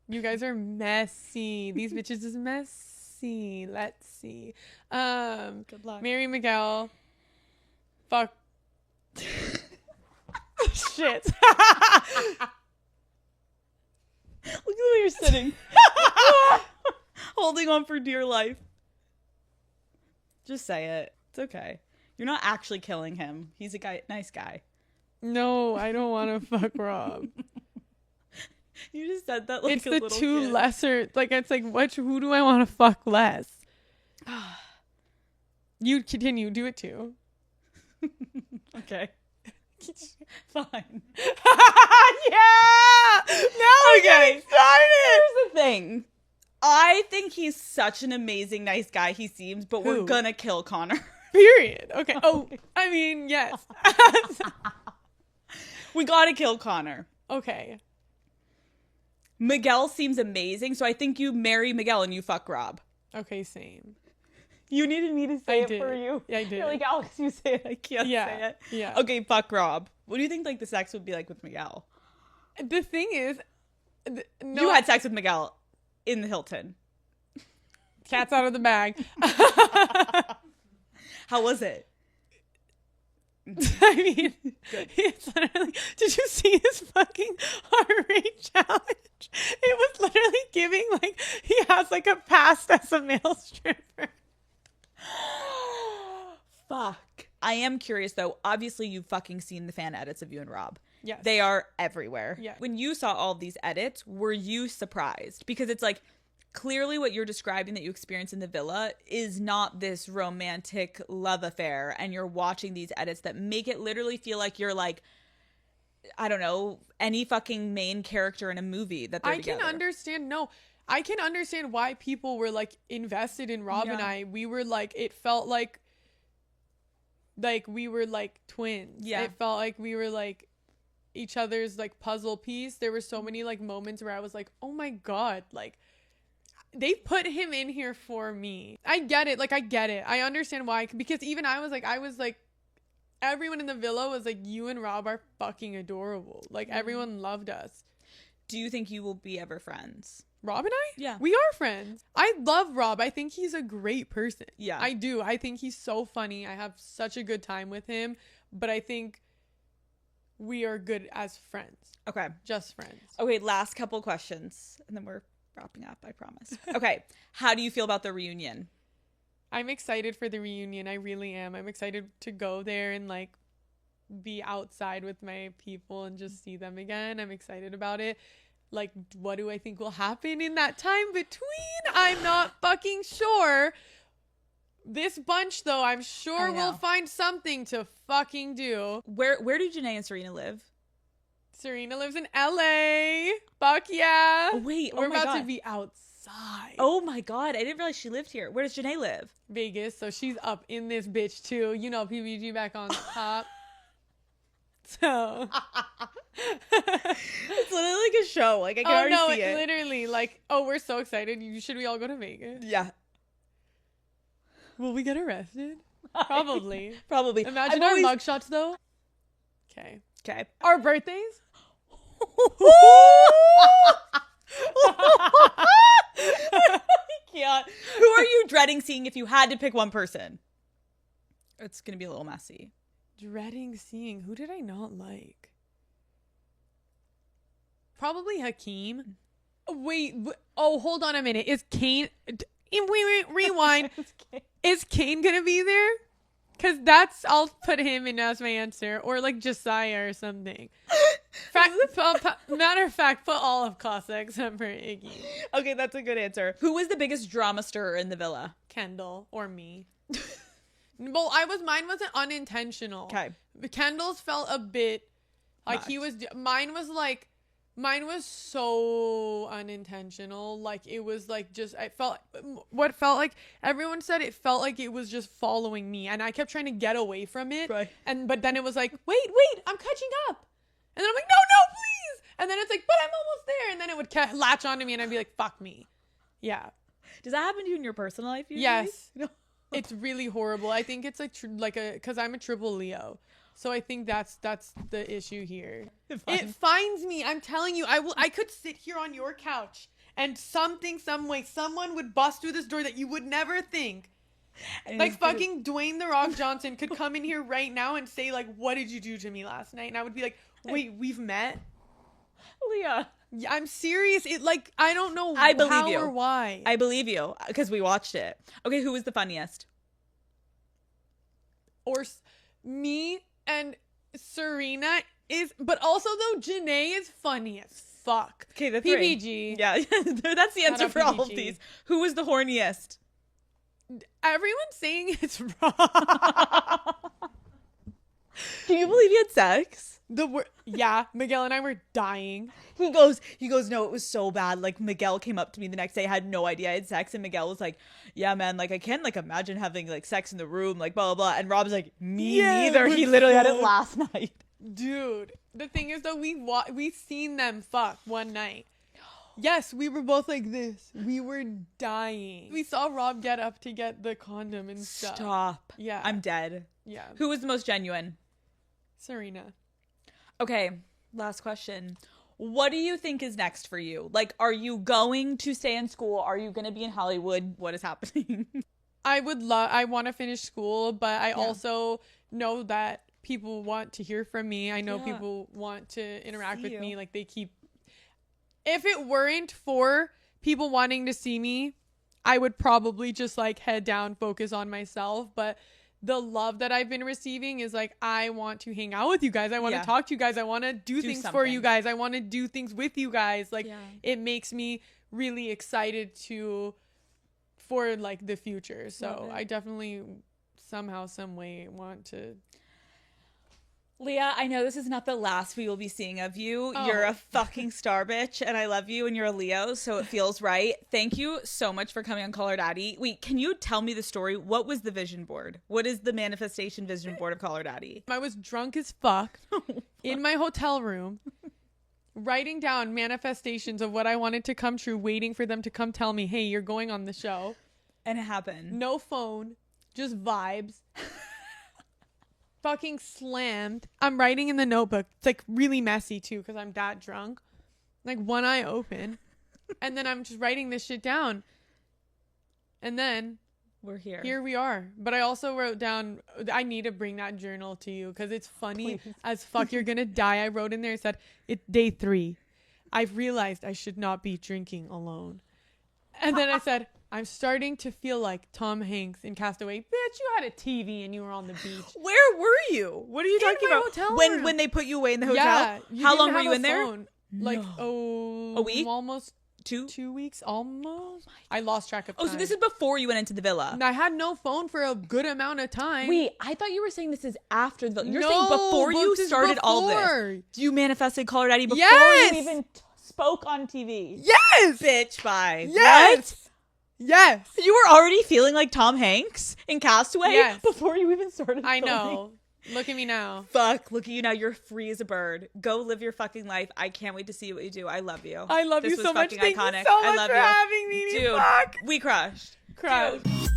You guys are messy. These bitches is messy. Let's see. Good luck. Mary Miguel. Fuck. Shit. Look at the way you're sitting. Holding on for dear life. Just say it. It's okay. You're not actually killing him. He's a nice guy. No, I don't want to fuck Rob. You just said that like It's a the little two kid. lesser. Like, it's like, who do I want to fuck less? You continue. Do it too. Okay. Fine. Yeah! Now we're getting started! Here's the thing. I think he's such an amazing, nice guy he seems, but we're Who? gonna kill Connor. Period. Okay. Oh, I mean, yes. We gotta kill Connor. Okay. Miguel seems amazing, so I think you marry Miguel and you fuck Rob. Okay, same. You needed me to say I it did. for you. Yeah, I did. You're like, Alex, you say it. I can't say it. Yeah. Okay, fuck Rob. What do you think like the sex would be like with Miguel? The thing is, You had sex with Miguel in the Hilton. Cat's out of the bag. How was it? I mean, it's literally, did you see his fucking heart rate challenge? It was literally giving like he has like a past as a male stripper. Fuck. I am curious though. Obviously, you've fucking seen the fan edits of you and Rob. Yes. They are everywhere. Yeah. When you saw all of these edits, were you surprised? Because it's like clearly what you're describing that you experienced in the villa is not this romantic love affair. And you're watching these edits that make it literally feel like you're like, I don't know, any fucking main character in a movie that they're together. I can understand why people were like invested in Rob and I. We were like, it felt like we were like twins. Yeah. It felt like we were like each other's like puzzle piece. There were so many like moments where I was like, oh my God, like they put him in here for me. I get it. Like, I get it. I understand why. Because even I was like, everyone in the villa was like, you and Rob are fucking adorable. Like, everyone loved us. Do you think you will be ever friends? Rob and I? Yeah. We are friends. I love Rob. I think he's a great person. Yeah. I do. I think he's so funny. I have such a good time with him. But I think we are good as friends. Okay. Just friends. Okay, last couple questions. And then we're wrapping up, I promise. Okay. How do you feel about the reunion? I'm excited for the reunion. I really am. I'm excited to go there and like be outside with my people and just see them again. I'm excited about it. Like, what do I think will happen in that time between? I'm not fucking sure. This bunch, though, I'm sure will find something to fucking do. Where do Janae and Serena live? Serena lives in LA. Fuck yeah. Oh, wait. We're oh my about God. to be outside. Oh my God. I didn't realize she lived here. Where does Janae live? Vegas. So she's up in this bitch, too. You know, PBG back on top. So it's literally like a show. Like I can already see it. Literally, like, oh, we're so excited. Should we all go to Vegas? Yeah. Will we get arrested? Probably. Probably. Imagine our mugshots though. Okay. Our birthdays. I can't. Who are you dreading seeing if you had to pick one person? It's gonna be a little messy. Dreading seeing. Who did I not like? Probably Hakeem. Wait. Oh, hold on a minute. Is Kane... Wait, rewind. Is Kane gonna be there? Because I'll put him in as my answer. Or like Josiah or something. Matter of fact, put all of Casa except for Iggy. Okay, that's a good answer. Who was the biggest drama stirrer in the villa? Kendall or me. Well, mine wasn't unintentional. Okay. Kendall's felt a bit like mine was so unintentional. Like it was like what felt like everyone said it felt like it was just following me, and I kept trying to get away from it. Right. But then it was like, wait, I'm catching up, and then I'm like, no, please, and then it's like, but I'm almost there, and then it would latch onto me, and I'd be like, fuck me. Yeah. Does that happen to you in your personal life usually? Yes. It's really horrible. I think it's because I'm a triple Leo. So I think that's the issue here. It finds me. I'm telling you, I could sit here on your couch and some way, someone would bust through this door that you would never think. Like fucking Dwayne The Rock Johnson could come in here right now and say like, what did you do to me last night? And I would be like, wait, we've met? Leah. Yeah, I'm serious. It like, I don't know how or why. I believe you because we watched it. Okay, who was the funniest? Or me and Serena but also though Janae is funny as fuck. Okay, the PBG. three. Yeah, that's the answer for all of these. Who was the horniest? Everyone's saying it's wrong. Can you believe he had sex? Yeah, Miguel and I were dying. He goes, no, it was so bad. Like Miguel came up to me the next day, had no idea I had sex, and Miguel was like, yeah, man, like I can't like imagine having like sex in the room, like blah blah blah. And Rob's like, me neither. He literally had it last night. Dude, the thing is though, we seen them fuck one night. Yes, we were both like this. We were dying. We saw Rob get up to get the condom and stuff. Stop. Yeah. I'm dead. Yeah. Who was the most genuine? Serena. Okay, last question. What do you think is next for you? Like, are you going to stay in school? Are you going to be in Hollywood? What is happening? I want to finish school, but I also know that people want to hear from me. I know people want to interact with me. Like, if it weren't for people wanting to see me, I would probably just like head down, focus on myself. But the love that I've been receiving is like, I want to hang out with you guys. I want to talk to you guys. I want to do things something for you guys. I want to do things with you guys. Like, Yeah. it makes me really excited for like the future. So I definitely somehow, some way want to. Leah, I know this is not the last we will be seeing of you. Oh. You're a fucking star bitch, and I love you, and you're a Leo, so it feels right. Thank you so much for coming on Call Her Daddy. Wait, can you tell me the story? What was the vision board? What is the manifestation vision board of Call Her Daddy? I was drunk as fuck in my hotel room, writing down manifestations of what I wanted to come true, waiting for them to come tell me, hey, you're going on the show. And it happened. No phone, just vibes. Fucking slammed. I'm writing in the notebook. It's like really messy too because I'm that drunk. Like one eye open. And then I'm just writing this shit down. And then we're here. Here we are. But I also wrote down, I need to bring that journal to you because it's funny as fuck. You're going to die. I wrote in there, it said, it's day 3. I've realized I should not be drinking alone. And then I said, I'm starting to feel like Tom Hanks in Castaway. Bitch, you had a TV and you were on the beach. Where were you? What are you talking my about? hotel When room. they put you away in the hotel? Yeah. How long were you in there? Like, A week? Almost 2 weeks. Almost. I lost track of time. Oh, so this is before you went into the villa. And I had no phone for a good amount of time. Wait, I thought you were saying this is after the villa. You're No, saying before you this is started all before. this. You manifested Call Her Daddy before Yes! you even spoke on TV. Yes! Bitch, bye. Yes! What? Yes! You were already feeling like Tom Hanks in Castaway Yes. before you even started I filming? know. Look at me now. Fuck, look at you now. You're free as a bird. Go live your fucking life. I can't wait to see what you do. I love you. I love This you was so much. fucking Thank iconic. you so I much love for you. having me. Dude, Fuck. we crushed. Crushed. Dude.